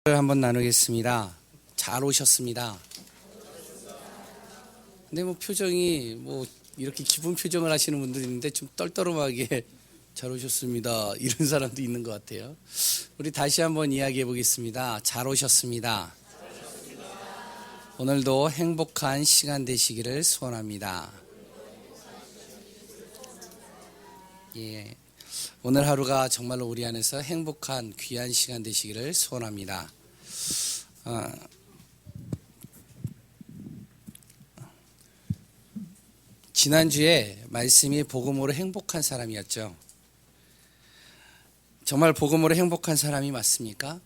한번 나누겠습니다. 잘 오셨습니다. 근데 표정이 이렇게 기쁜 표정을 하시는 분들이 있는데 좀 떨떠름하게 잘 오셨습니다. 이런 사람도 있는 것 같아요. 우리 다시 한번 이야기해 보겠습니다. 잘 오셨습니다. 오늘도 행복한 시간 되시기를 소원합니다. 예. 오늘 하루가 정말로 우리 안에서 행복한 귀한 시간 되시기를 소원합니다. 지난주에 말씀이 복음으로 행복한 사람이었죠. 정말 복음으로 행복한 사람이 맞습니까?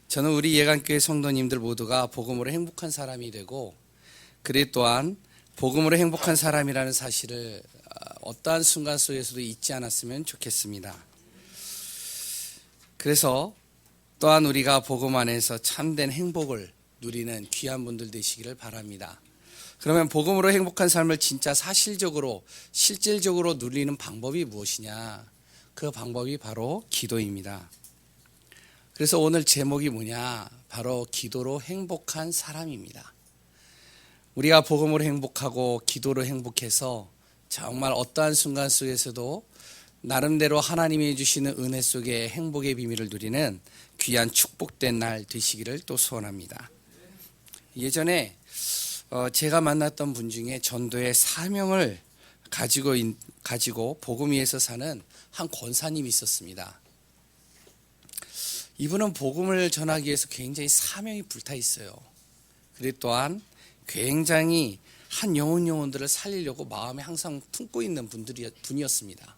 저는 우리 예강교회 성도님들 모두가 복음으로 행복한 사람이 되고, 그리 또한 복음으로 행복한 사람이라는 사실을 어떠한 순간 속에서도 잊지 않았으면 좋겠습니다. 그래서 또한 우리가 복음 안에서 참된 행복을 누리는 귀한 분들 되시기를 바랍니다. 그러면 복음으로 행복한 삶을 진짜 사실적으로 실질적으로 누리는 방법이 무엇이냐? 그 방법이 바로 기도입니다. 그래서 오늘 제목이 뭐냐? 바로 기도로 행복한 사람입니다. 우리가 복음으로 행복하고 기도로 행복해서 정말 어떠한 순간 속에서도 나름대로 하나님이 주시는 은혜 속에 행복의 비밀을 누리는 귀한 축복된 날 되시기를 또 소원합니다. 예전에 제가 만났던 분 중에 전도의 사명을 가지고 복음 위에서 사는 한 권사님이 있었습니다. 이분은 복음을 전하기 위해서 굉장히 사명이 불타 있어요. 그리고 또한 굉장히 한 영혼들을 살리려고 마음에 항상 품고 있는 분이었습니다.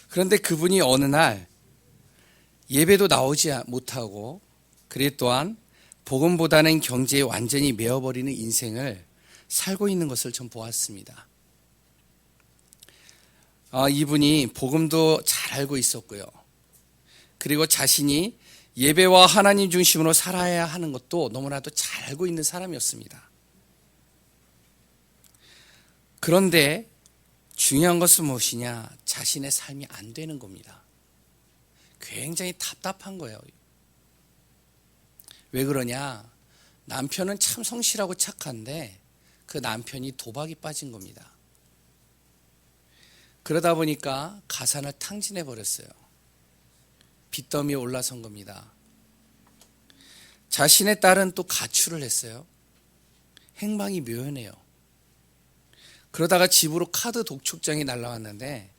그런데 그분이 어느 날 예배도 나오지 못하고, 그리고 또한 복음보다는 경제에 완전히 메어버리는 인생을 살고 있는 것을 좀 보았습니다. 이분이 복음도 잘 알고 있었고요. 그리고 자신이 예배와 하나님 중심으로 살아야 하는 것도 너무나도 잘 알고 있는 사람이었습니다. 그런데 중요한 것은 무엇이냐? 자신의 삶이 안 되는 겁니다. 굉장히 답답한 거예요. 왜 그러냐? 남편은 참 성실하고 착한데 그 남편이 도박이 빠진 겁니다. 그러다 보니까 가산을 탕진해 버렸어요. 빚더미에 올라선 겁니다. 자신의 딸은 또 가출을 했어요. 행방이 묘연해요. 그러다가 집으로 카드 독촉장이 날라왔는데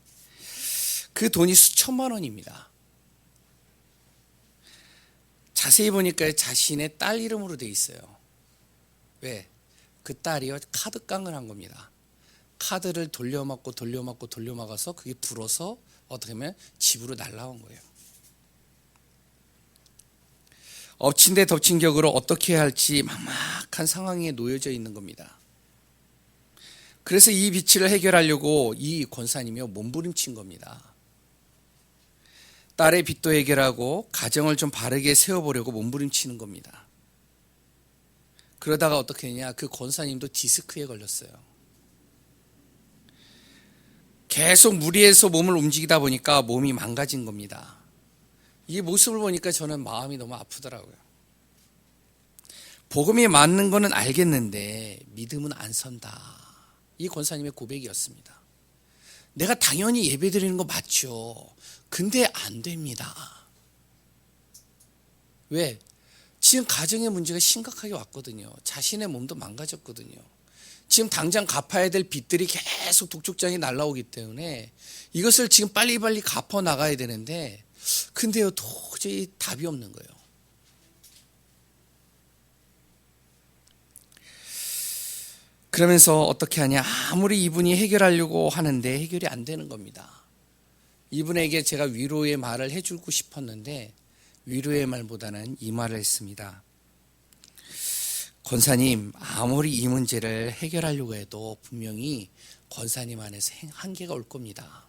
그 돈이 수천만 원입니다. 자세히 보니까 자신의 딸 이름으로 돼 있어요. 왜? 그 딸이요, 카드 깡을 한 겁니다. 카드를 돌려막아서 그게 불어서 어떻게 하면 집으로 날라온 거예요. 엎친 데 덮친 격으로 어떻게 해야 할지 막막한 상황에 놓여져 있는 겁니다. 그래서 이 빚을 해결하려고 이 권사님이 몸부림친 겁니다. 딸의 빚도 해결하고 가정을 좀 바르게 세워보려고 몸부림치는 겁니다. 그러다가 어떻게 했냐? 그 권사님도 디스크에 걸렸어요. 계속 무리해서 몸을 움직이다 보니까 몸이 망가진 겁니다. 이 모습을 보니까 저는 마음이 너무 아프더라고요. 복음이 맞는 거는 알겠는데 믿음은 안 선다. 이 권사님의 고백이었습니다. 내가 당연히 예배드리는 거 맞죠. 근데 안 됩니다. 왜? 지금 가정의 문제가 심각하게 왔거든요. 자신의 몸도 망가졌거든요. 지금 당장 갚아야 될 빚들이 계속 독촉장이 날라오기 때문에 이것을 지금 빨리빨리 갚아 나가야 되는데, 근데요, 도저히 답이 없는 거예요. 그러면서 어떻게 하냐? 아무리 이분이 해결하려고 하는데 해결이 안 되는 겁니다. 이분에게 제가 위로의 말을 해주고 싶었는데 위로의 말보다는 이 말을 했습니다. 권사님, 아무리 이 문제를 해결하려고 해도 분명히 권사님 안에서 한계가 올 겁니다.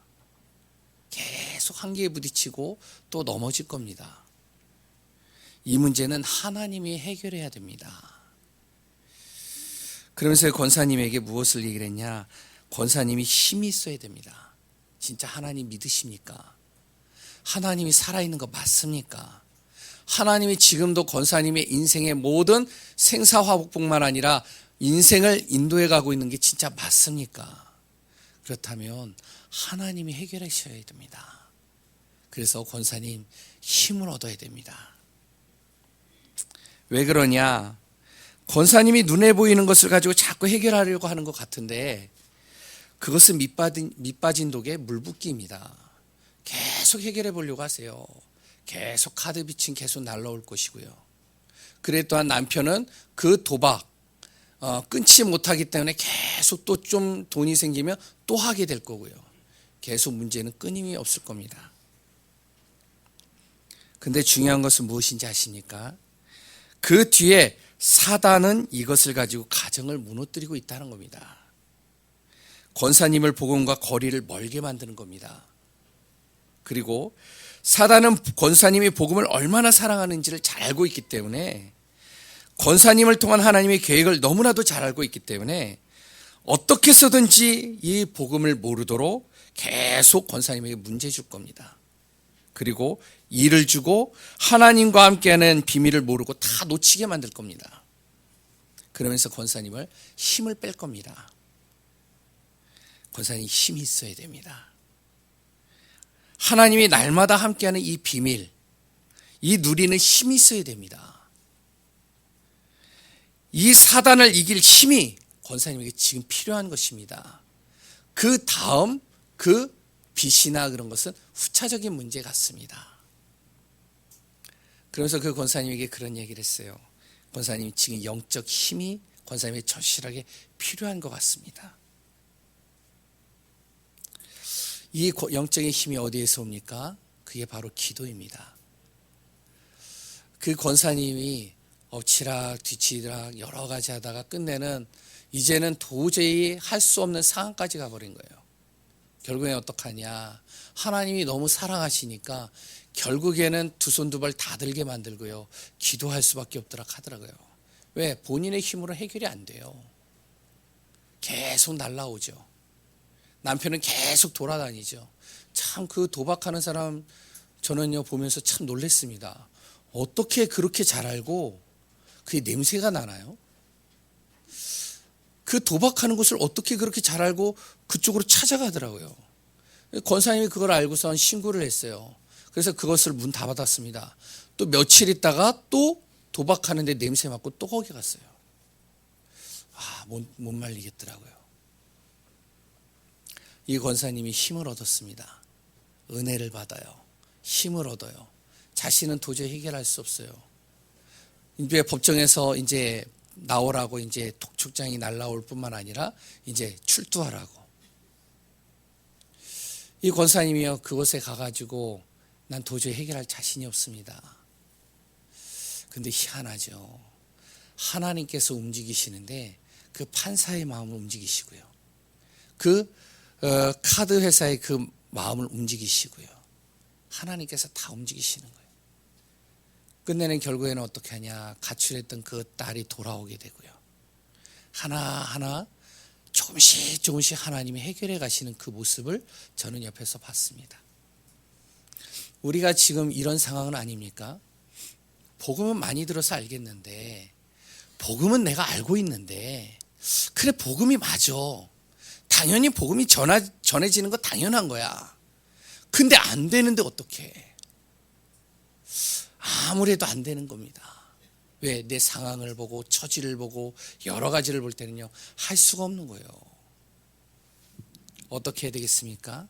계속 한계에 부딪히고 또 넘어질 겁니다. 이 문제는 하나님이 해결해야 됩니다. 그러면서 권사님에게 무엇을 얘기를 했냐? 권사님이 힘이 있어야 됩니다. 진짜 하나님 믿으십니까? 하나님이 살아있는 거 맞습니까? 하나님이 지금도 권사님의 인생의 모든 생사화복뿐만 아니라 인생을 인도해 가고 있는 게 진짜 맞습니까? 그렇다면 하나님이 해결하셔야 됩니다. 그래서 권사님 힘을 얻어야 됩니다. 왜 그러냐? 권사님이 눈에 보이는 것을 가지고 자꾸 해결하려고 하는 것 같은데 그것은 밑빠진 독에 물붓기입니다. 계속 해결해 보려고 하세요. 계속 카드 빚은 계속 날라올 것이고요. 그래 또한 남편은 그 도박 끊지 못하기 때문에 계속 또 좀 돈이 생기면 또 하게 될 거고요. 계속 문제는 끊임이 없을 겁니다. 근데 중요한 것은 무엇인지 아십니까? 그 뒤에 사단은 이것을 가지고 가정을 무너뜨리고 있다는 겁니다. 권사님을 복음과 거리를 멀게 만드는 겁니다. 그리고 사단은 권사님이 복음을 얼마나 사랑하는지를 잘 알고 있기 때문에 권사님을 통한 하나님의 계획을 너무나도 잘 알고 있기 때문에 어떻게 해서든지 이 복음을 모르도록 계속 권사님에게 문제 줄 겁니다. 그리고 일을 주고 하나님과 함께하는 비밀을 모르고 다 놓치게 만들 겁니다. 그러면서 권사님을 힘을 뺄 겁니다. 권사님 힘이 있어야 됩니다. 하나님이 날마다 함께하는 이 비밀, 이 누리는 힘이 있어야 됩니다. 이 사단을 이길 힘이 권사님에게 지금 필요한 것입니다. 그 다음 그 빚이나 그런 것은 후차적인 문제 같습니다. 그래서 그 권사님에게 그런 얘기를 했어요. 권사님 지금 영적 힘이 권사님에게 절실하게 필요한 것 같습니다. 이 영적인 힘이 어디에서 옵니까? 그게 바로 기도입니다. 그 권사님이 엎치락 뒤치락 여러 가지 하다가 끝내는 이제는 도저히 할 수 없는 상황까지 가버린 거예요. 결국엔 어떡하냐? 하나님이 너무 사랑하시니까 결국에는 두 손 두 발 다 들게 만들고요. 기도할 수밖에 없더라 하더라고요. 왜? 본인의 힘으로 해결이 안 돼요. 계속 날라오죠. 남편은 계속 돌아다니죠. 참 그 도박하는 사람 저는요 보면서 참 놀랐습니다. 어떻게 그렇게 잘 알고 그게 냄새가 나나요? 그 도박하는 곳을 어떻게 그렇게 잘 알고 그쪽으로 찾아가더라고요. 권사님이 그걸 알고선 신고를 했어요. 그래서 그것을 문 다 받았습니다. 또 며칠 있다가 또 도박하는데 냄새 맡고 또 거기 갔어요. 못 말리겠더라고요. 이 권사님이 힘을 얻었습니다. 은혜를 받아요. 힘을 얻어요. 자신은 도저히 해결할 수 없어요. 이제 법정에서 이제 나오라고 이제 독촉장이 날라올 뿐만 아니라 이제 출두하라고. 이 권사님이요 그곳에 가가지고 난 도저히 해결할 자신이 없습니다. 근데 희한하죠. 하나님께서 움직이시는데 그 판사의 마음을 움직이시고요. 그 카드 회사의 그 마음을 움직이시고요. 하나님께서 다 움직이시는 거예요. 끝내는 결국에는 어떻게 하냐. 가출했던 그 딸이 돌아오게 되고요. 하나하나 조금씩 하나님이 해결해 가시는 그 모습을 저는 옆에서 봤습니다. 우리가 지금 이런 상황은 아닙니까? 복음은 많이 들어서 알겠는데 복음은 내가 알고 있는데 그래 복음이 맞아. 당연히 복음이 전해지는 거 당연한 거야. 근데 안 되는데 어떡해. 아무래도 안 되는 겁니다. 왜? 내 상황을 보고 처지를 보고 여러 가지를 볼 때는요 할 수가 없는 거예요. 어떻게 해야 되겠습니까?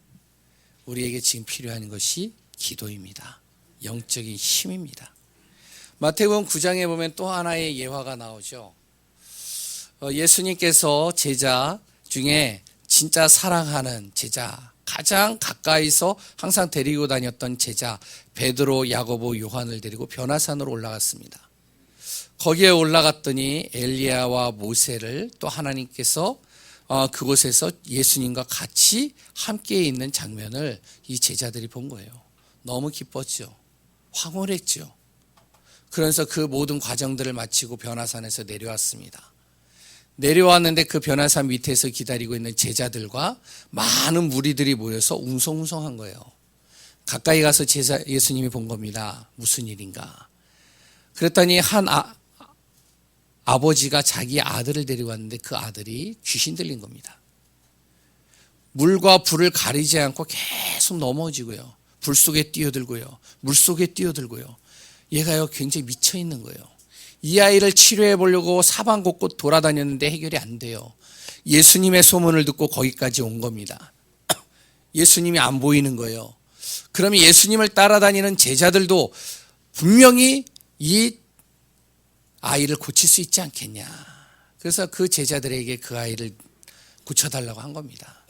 우리에게 지금 필요한 것이 기도입니다. 영적인 힘입니다. 마태복음 9장에 보면 또 하나의 예화가 나오죠. 예수님께서 제자 중에 진짜 사랑하는 제자, 가장 가까이서 항상 데리고 다녔던 제자 베드로, 야고보, 요한을 데리고 변화산으로 올라갔습니다. 거기에 올라갔더니 엘리야와 모세를 또 하나님께서 그곳에서 예수님과 같이 함께 있는 장면을 이 제자들이 본 거예요. 너무 기뻤죠. 황홀했죠. 그래서 그 모든 과정들을 마치고 변화산에서 내려왔습니다. 내려왔는데 그 변화산 밑에서 기다리고 있는 제자들과 많은 무리들이 모여서 웅성웅성한 거예요. 가까이 가서 예수님이 본 겁니다. 무슨 일인가? 그랬더니 한 아버지가 자기 아들을 데리고 왔는데 그 아들이 귀신 들린 겁니다. 물과 불을 가리지 않고 계속 넘어지고요. 불 속에 뛰어들고요. 물 속에 뛰어들고요. 얘가요 굉장히 미쳐 있는 거예요. 이 아이를 치료해 보려고 사방 곳곳 돌아다녔는데 해결이 안 돼요. 예수님의 소문을 듣고 거기까지 온 겁니다. 예수님이 안 보이는 거예요. 그러면 예수님을 따라다니는 제자들도 분명히 이 아이를 고칠 수 있지 않겠냐. 그래서 그 제자들에게 그 아이를 고쳐달라고 한 겁니다.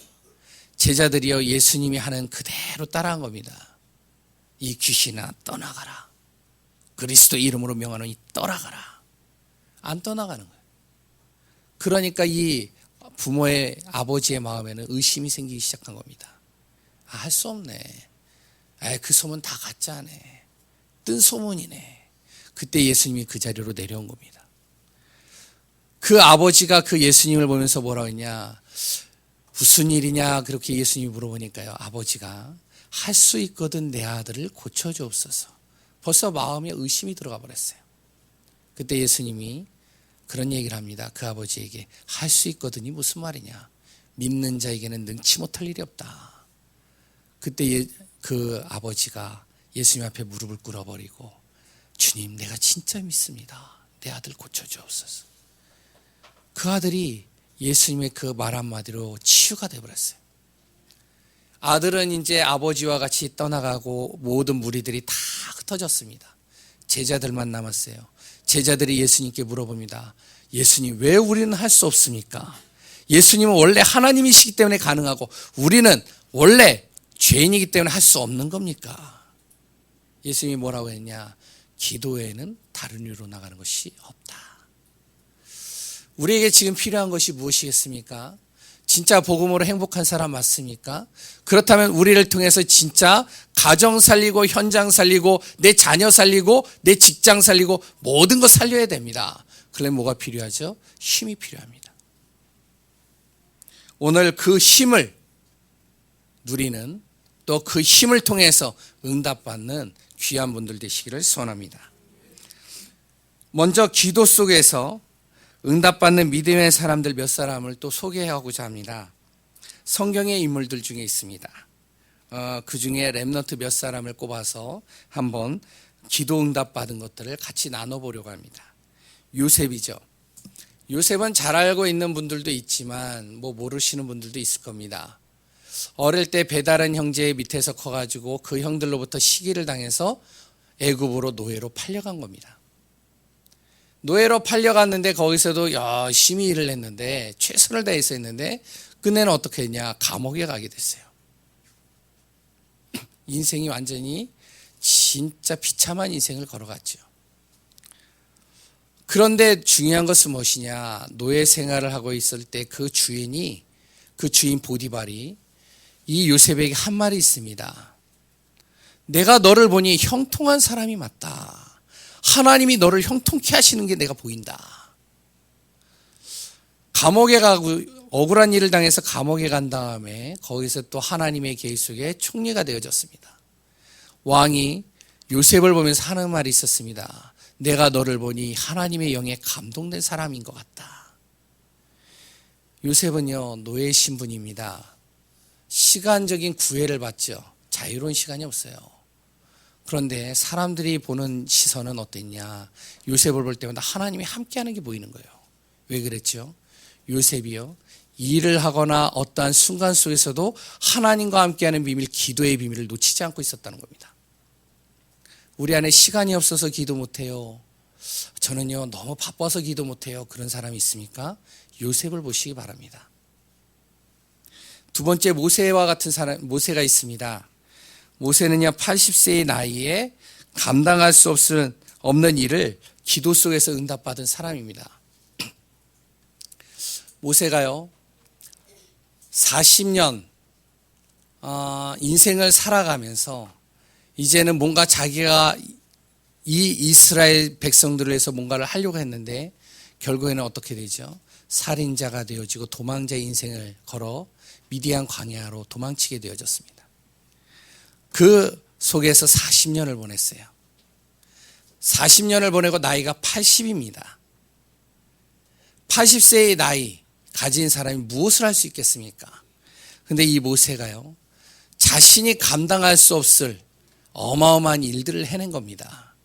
제자들이요 예수님이 하는 그대로 따라한 겁니다. 이 귀신아 떠나가라. 그리스도 이름으로 명하노니 떠나가라. 안 떠나가는 거예요. 그러니까 이 부모의 아버지의 마음에는 의심이 생기기 시작한 겁니다. 할 수 없네. 그 소문 다 가짜네. 뜬 소문이네. 그때 예수님이 그 자리로 내려온 겁니다. 그 아버지가 그 예수님을 보면서 뭐라고 했냐. 무슨 일이냐 그렇게 예수님이 물어보니까요. 아버지가 할 수 있거든 내 아들을 고쳐주옵소서. 벌써 마음에 의심이 들어가 버렸어요. 그때 예수님이 그런 얘기를 합니다. 그 아버지에게 할 수 있거든이 무슨 말이냐. 믿는 자에게는 능치 못할 일이 없다. 그때 그 아버지가 예수님 앞에 무릎을 꿇어버리고 주님 내가 진짜 믿습니다. 내 아들 고쳐주옵소서. 그 아들이 예수님의 그 말 한마디로 치유가 되어버렸어요. 아들은 이제 아버지와 같이 떠나가고 모든 무리들이 다 흩어졌습니다. 제자들만 남았어요. 제자들이 예수님께 물어봅니다. 예수님 왜 우리는 할 수 없습니까? 예수님은 원래 하나님이시기 때문에 가능하고 우리는 원래 죄인이기 때문에 할 수 없는 겁니까? 예수님이 뭐라고 했냐? 기도에는 다른 이유로 나가는 것이 없다. 우리에게 지금 필요한 것이 무엇이겠습니까? 진짜 복음으로 행복한 사람 맞습니까? 그렇다면 우리를 통해서 진짜 가정 살리고 현장 살리고 내 자녀 살리고 내 직장 살리고 모든 거 살려야 됩니다. 그러면 뭐가 필요하죠? 힘이 필요합니다. 오늘 그 힘을 누리는 또 그 힘을 통해서 응답받는 귀한 분들 되시기를 소원합니다. 먼저 기도 속에서 응답받는 믿음의 사람들 몇 사람을 또 소개하고자 합니다. 성경의 인물들 중에 있습니다. 그 중에 렘넌트 몇 사람을 꼽아서 한번 기도 응답받은 것들을 같이 나눠보려고 합니다. 요셉이죠. 요셉은 잘 알고 있는 분들도 있지만 모르시는 분들도 있을 겁니다. 어릴 때 배다른 형제 밑에서 커가지고 그 형들로부터 시기를 당해서 애굽으로 노예로 팔려간 겁니다. 노예로 팔려갔는데 거기서도 열심히 일을 했는데 최선을 다해서 했는데 끝내는 어떻게 했냐. 감옥에 가게 됐어요. 인생이 완전히 진짜 비참한 인생을 걸어갔죠. 그런데 중요한 것은 무엇이냐. 노예 생활을 하고 있을 때 그 주인 보디발이 이 요셉에게 한 말이 있습니다. 내가 너를 보니 형통한 사람이 맞다. 하나님이 너를 형통케 하시는 게 내가 보인다. 감옥에 가고 억울한 일을 당해서 감옥에 간 다음에 거기서 또 하나님의 계획 속에 총리가 되어졌습니다. 왕이 요셉을 보면서 하는 말이 있었습니다. 내가 너를 보니 하나님의 영에 감동된 사람인 것 같다. 요셉은요 노예 신분입니다. 시간적인 구애를 받죠. 자유로운 시간이 없어요. 그런데 사람들이 보는 시선은 어땠냐. 요셉을 볼 때마다 하나님이 함께하는 게 보이는 거예요. 왜 그랬죠? 요셉이요 일을 하거나 어떠한 순간 속에서도 하나님과 함께하는 비밀, 기도의 비밀을 놓치지 않고 있었다는 겁니다. 우리 안에 시간이 없어서 기도 못해요. 저는요 너무 바빠서 기도 못해요. 그런 사람이 있습니까? 요셉을 보시기 바랍니다. 두 번째 모세와 같은 사람, 모세가 있습니다. 모세는요 80세의 나이에 감당할 수 없는 일을 기도 속에서 응답받은 사람입니다. 모세가요 40년 인생을 살아가면서 이제는 뭔가 자기가 이 이스라엘 백성들을 위해서 뭔가를 하려고 했는데 결국에는 어떻게 되죠? 살인자가 되어지고 도망자의 인생을 걸어 미디안 광야로 도망치게 되어졌습니다. 그 속에서 40년을 보냈어요. 40년을 보내고 나이가 80입니다. 80세의 나이 가진 사람이 무엇을 할 수 있겠습니까? 근데 이 모세가요, 자신이 감당할 수 없을 어마어마한 일들을 해낸 겁니다.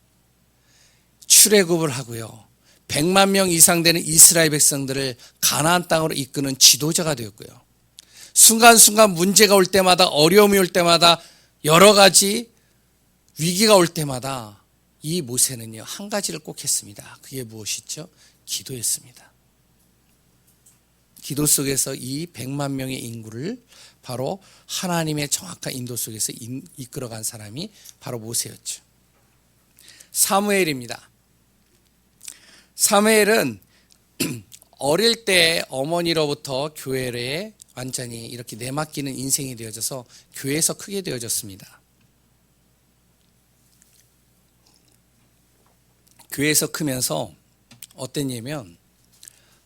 출애굽을 하고요, 100만 명 이상 되는 이스라엘 백성들을 가나안 땅으로 이끄는 지도자가 되었고요, 순간순간 문제가 올 때마다, 어려움이 올 때마다, 여러 가지 위기가 올 때마다 이 모세는요, 한 가지를 꼭 했습니다. 그게 무엇이죠? 기도했습니다. 기도 속에서 이 100만 명의 인구를 바로 하나님의 정확한 인도 속에서 이끌어간 사람이 바로 모세였죠. 사무엘입니다. 사무엘은 어릴 때 어머니로부터 교회에 완전히 이렇게 내맡기는 인생이 되어져서 교회에서 크게 되어졌습니다. 교회에서 크면서 어땠냐면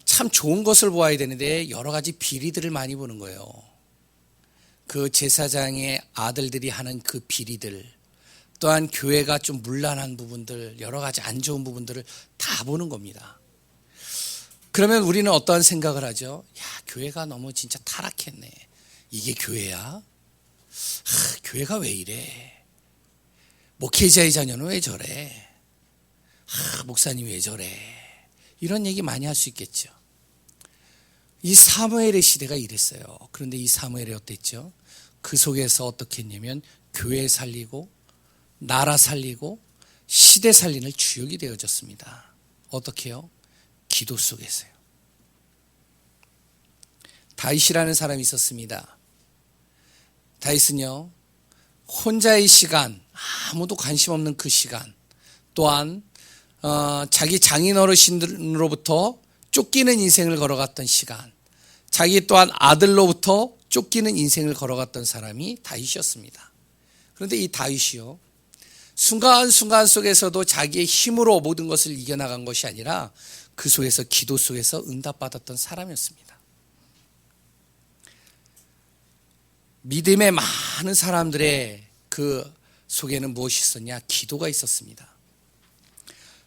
참 좋은 것을 보아야 되는데 여러 가지 비리들을 많이 보는 거예요. 그 제사장의 아들들이 하는 그 비리들, 또한 교회가 좀 문란한 부분들, 여러 가지 안 좋은 부분들을 다 보는 겁니다. 그러면 우리는 어떠한 생각을 하죠? 야, 교회가 너무 진짜 타락했네. 이게 교회야? 교회가 왜 이래? 목회자의 자녀는 왜 저래? 목사님 왜 저래? 이런 얘기 많이 할 수 있겠죠. 이 사무엘의 시대가 이랬어요. 그런데 이 사무엘이 어땠죠? 그 속에서 어떻게 했냐면 교회 살리고 나라 살리고 시대 살리는 주역이 되어졌습니다. 어떻게요? 기도 속에서요. 다윗이라는 사람이 있었습니다. 다윗은요, 혼자의 시간, 아무도 관심 없는 그 시간, 또한 자기 장인 어르신으로부터 쫓기는 인생을 걸어갔던 시간, 자기 또한 아들로부터 쫓기는 인생을 걸어갔던 사람이 다윗이었습니다. 그런데 이 다윗이요, 순간순간 속에서도 자기의 힘으로 모든 것을 이겨나간 것이 아니라 그 속에서 기도 속에서 응답받았던 사람이었습니다. 믿음의 많은 사람들의 그 속에는 무엇이 있었냐? 기도가 있었습니다.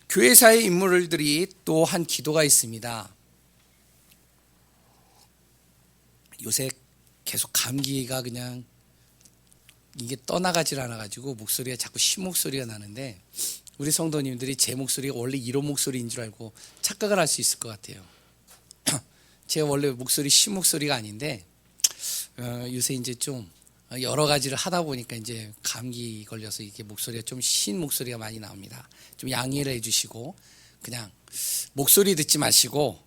교회사의 인물들이 또 한 기도가 있습니다. 요새 계속 감기가 그냥 이게 떠나가질 않아가지고 목소리가 자꾸 신목소리가 나는데, 우리 성도님들이 제 목소리가 원래 이런 목소리인 줄 알고 착각을 할 수 있을 것 같아요. 제가 원래 목소리 신목소리가 아닌데 요새 이제 좀 여러 가지를 하다 보니까 이제 감기 걸려서 이게 목소리가 좀 신 목소리가 많이 나옵니다. 좀 양해를 해주시고 그냥 목소리 듣지 마시고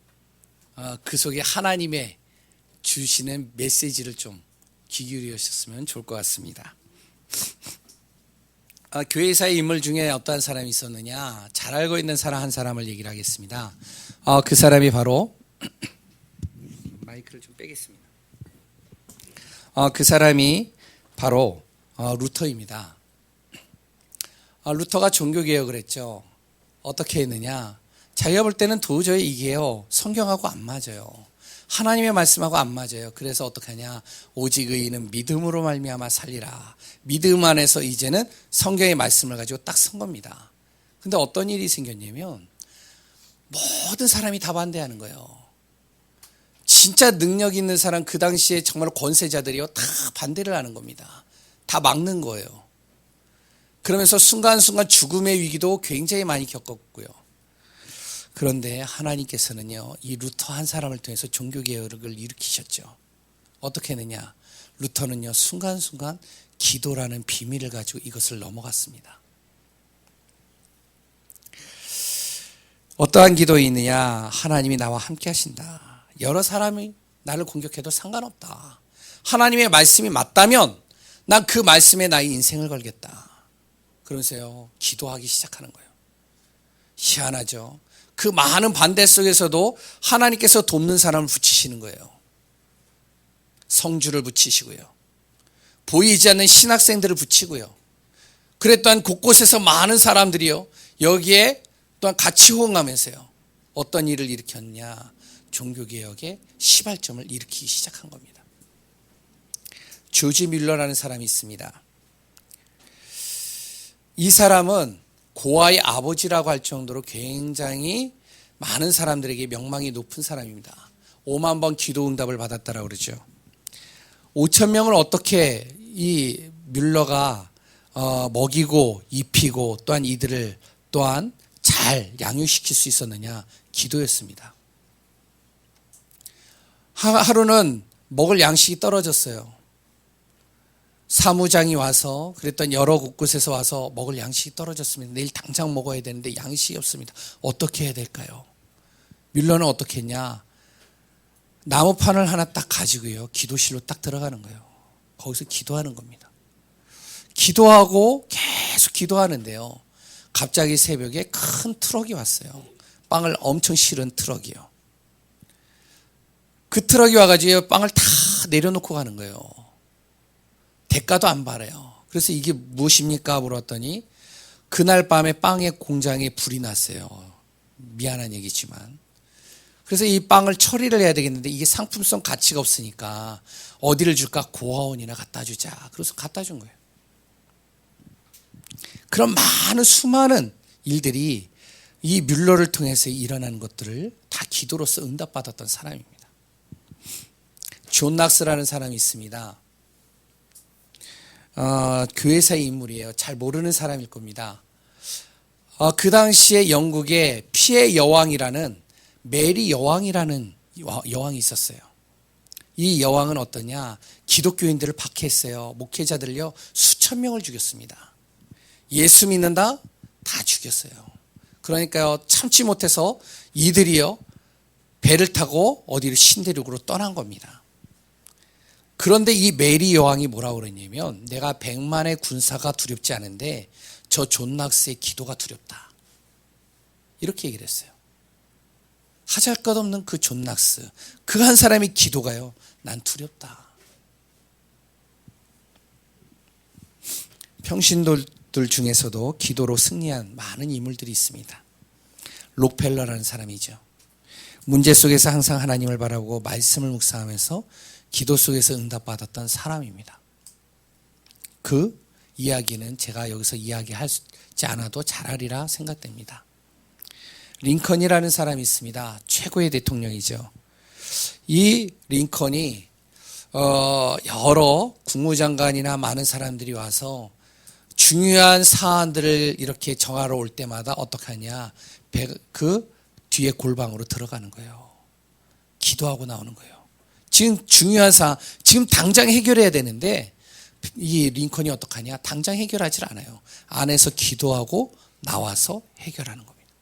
그 속에 하나님의 주시는 메시지를 좀 귀 기울이셨으면 좋을 것 같습니다. 교회사의 인물 중에 어떠한 사람이 있었느냐? 잘 알고 있는 사람 한 사람을 얘기를 하겠습니다. 그 사람이 바로 마이크를 좀 빼겠습니다. 그 사람이 바로 루터입니다. 루터가 종교개혁을 했죠. 어떻게 했느냐? 자기가 볼 때는 도저히 이게요, 성경하고 안 맞아요. 하나님의 말씀하고 안 맞아요. 그래서 어떻게 하냐? 오직 의인은 믿음으로 말미암아 살리라. 믿음 안에서 이제는 성경의 말씀을 가지고 딱 선 겁니다. 근데 어떤 일이 생겼냐면 모든 사람이 다 반대하는 거예요. 진짜 능력 있는 사람, 그 당시에 정말 권세자들이요, 다 반대를 하는 겁니다. 다 막는 거예요. 그러면서 순간순간 죽음의 위기도 굉장히 많이 겪었고요. 그런데 하나님께서는요, 이 루터 한 사람을 통해서 종교개혁을 일으키셨죠. 어떻게 했느냐? 루터는요, 순간순간 기도라는 비밀을 가지고 이것을 넘어갔습니다. 어떠한 기도에 있느냐? 하나님이 나와 함께 하신다. 여러 사람이 나를 공격해도 상관없다. 하나님의 말씀이 맞다면 난 그 말씀에 나의 인생을 걸겠다. 그러면서요, 기도하기 시작하는 거예요. 희한하죠? 그 많은 반대 속에서도 하나님께서 돕는 사람을 붙이시는 거예요. 성주를 붙이시고요, 보이지 않는 신학생들을 붙이고요, 그랬더니 곳곳에서 많은 사람들이요, 여기에 또한 같이 호응하면서요, 어떤 일을 일으켰냐? 종교개혁의 시발점을 일으키기 시작한 겁니다. 조지 뮬러라는 사람이 있습니다. 이 사람은 고아의 아버지라고 할 정도로 굉장히 많은 사람들에게 명망이 높은 사람입니다. 5만 번 기도 응답을 받았다라고 그러죠. 5천 명을 어떻게 이 뮬러가 먹이고 입히고 또한 이들을 또한 잘 양육시킬 수 있었느냐? 기도였습니다. 하루는 먹을 양식이 떨어졌어요. 사무장이 와서 그랬더니 여러 곳에서 와서 먹을 양식이 떨어졌습니다. 내일 당장 먹어야 되는데 양식이 없습니다. 어떻게 해야 될까요? 뮬러는 어떻게 했냐? 나무판을 하나 딱 가지고요. 기도실로 딱 들어가는 거예요. 거기서 기도하는 겁니다. 기도하고 계속 기도하는데요. 갑자기 새벽에 큰 트럭이 왔어요. 빵을 엄청 실은 트럭이요. 그 트럭이 와가지고 빵을 다 내려놓고 가는 거예요. 대가도 안 받아요. 그래서 이게 무엇입니까? 물었더니 그날 밤에 빵의 공장에 불이 났어요. 미안한 얘기지만. 그래서 이 빵을 처리를 해야 되겠는데 이게 상품성 가치가 없으니까 어디를 줄까? 고아원이나 갖다 주자. 그래서 갖다 준 거예요. 그런 많은 수많은 일들이 이 뮬러를 통해서 일어나는 것들을 다 기도로서 응답받았던 사람입니다. 존 낙스라는 사람이 있습니다. 교회사의 인물이에요. 잘 모르는 사람일 겁니다. 그 당시에 영국에 피해 여왕이라는 메리 여왕이라는 여왕이 있었어요. 이 여왕은 어떠냐? 기독교인들을 박해했어요. 목회자들요 수천 명을 죽였습니다. 예수 믿는다? 다 죽였어요. 그러니까요 참지 못해서 이들이요 배를 타고 어디를 신대륙으로 떠난 겁니다. 그런데 이 메리 여왕이 뭐라고 그랬냐면 내가 100만의 군사가 두렵지 않은데 저 존 낙스의 기도가 두렵다. 이렇게 얘기를 했어요. 하잘것없는 그 존 낙스, 그 한 사람의 기도가요 난 두렵다. 평신도들 중에서도 기도로 승리한 많은 인물들이 있습니다. 록펠러라는 사람이죠. 문제 속에서 항상 하나님을 바라보고 말씀을 묵상하면서 기도 속에서 응답받았던 사람입니다. 그 이야기는 제가 여기서 이야기하지 않아도 잘하리라 생각됩니다. 링컨이라는 사람이 있습니다. 최고의 대통령이죠. 이 링컨이 여러 국무장관이나 많은 사람들이 와서 중요한 사안들을 이렇게 정하러 올 때마다 어떻게 하냐? 그 뒤에 골방으로 들어가는 거예요. 기도하고 나오는 거예요. 지금 중요한 사안, 지금 당장 해결해야 되는데 이 링컨이 어떡하냐? 당장 해결하지 않아요. 안에서 기도하고 나와서 해결하는 겁니다.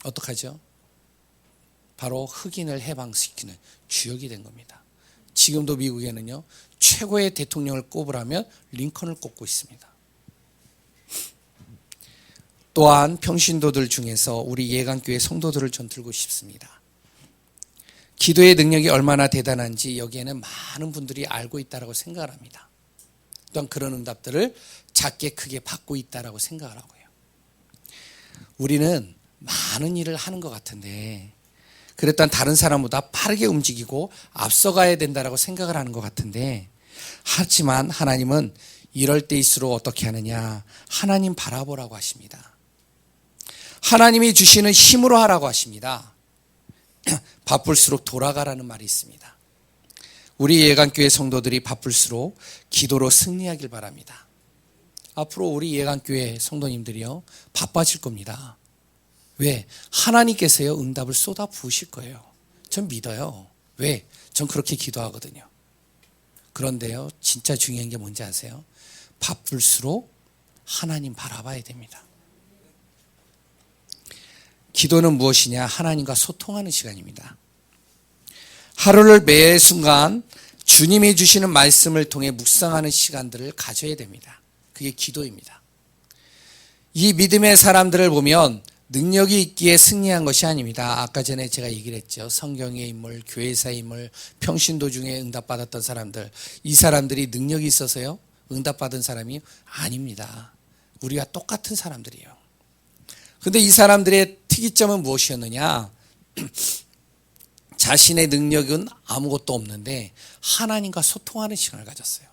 어떡하죠? 바로 흑인을 해방시키는 주역이 된 겁니다. 지금도 미국에는요 최고의 대통령을 꼽으라면 링컨을 꼽고 있습니다. 또한 평신도들 중에서 우리 예강교회 성도들을 전 들고 싶습니다. 기도의 능력이 얼마나 대단한지 여기에는 많은 분들이 알고 있다고 생각을 합니다. 또한 그런 응답들을 작게 크게 받고 있다고 생각을 하고요. 우리는 많은 일을 하는 것 같은데 그랬던 다른 사람보다 빠르게 움직이고 앞서가야 된다고 생각을 하는 것 같은데 하지만 하나님은 이럴 때일수록 어떻게 하느냐? 하나님 바라보라고 하십니다. 하나님이 주시는 힘으로 하라고 하십니다. 바쁠수록 돌아가라는 말이 있습니다. 우리 예강교회 성도들이 바쁠수록 기도로 승리하길 바랍니다. 앞으로 우리 예강교회 성도님들이요 바빠질 겁니다. 왜? 하나님께서요 응답을 쏟아 부으실 거예요. 전 믿어요. 왜? 전 그렇게 기도하거든요. 그런데요 진짜 중요한 게 뭔지 아세요? 바쁠수록 하나님 바라봐야 됩니다. 기도는 무엇이냐? 하나님과 소통하는 시간입니다. 하루를 매 순간 주님이 주시는 말씀을 통해 묵상하는 시간들을 가져야 됩니다. 그게 기도입니다. 이 믿음의 사람들을 보면 능력이 있기에 승리한 것이 아닙니다. 아까 전에 제가 얘기를 했죠. 성경의 인물, 교회사의 인물, 평신도 중에 응답받았던 사람들, 이 사람들이 능력이 있어서요 응답받은 사람이 아닙니다. 우리와 똑같은 사람들이에요. 그런데 이 사람들의 특이점은 무엇이었느냐? 자신의 능력은 아무것도 없는데 하나님과 소통하는 시간을 가졌어요.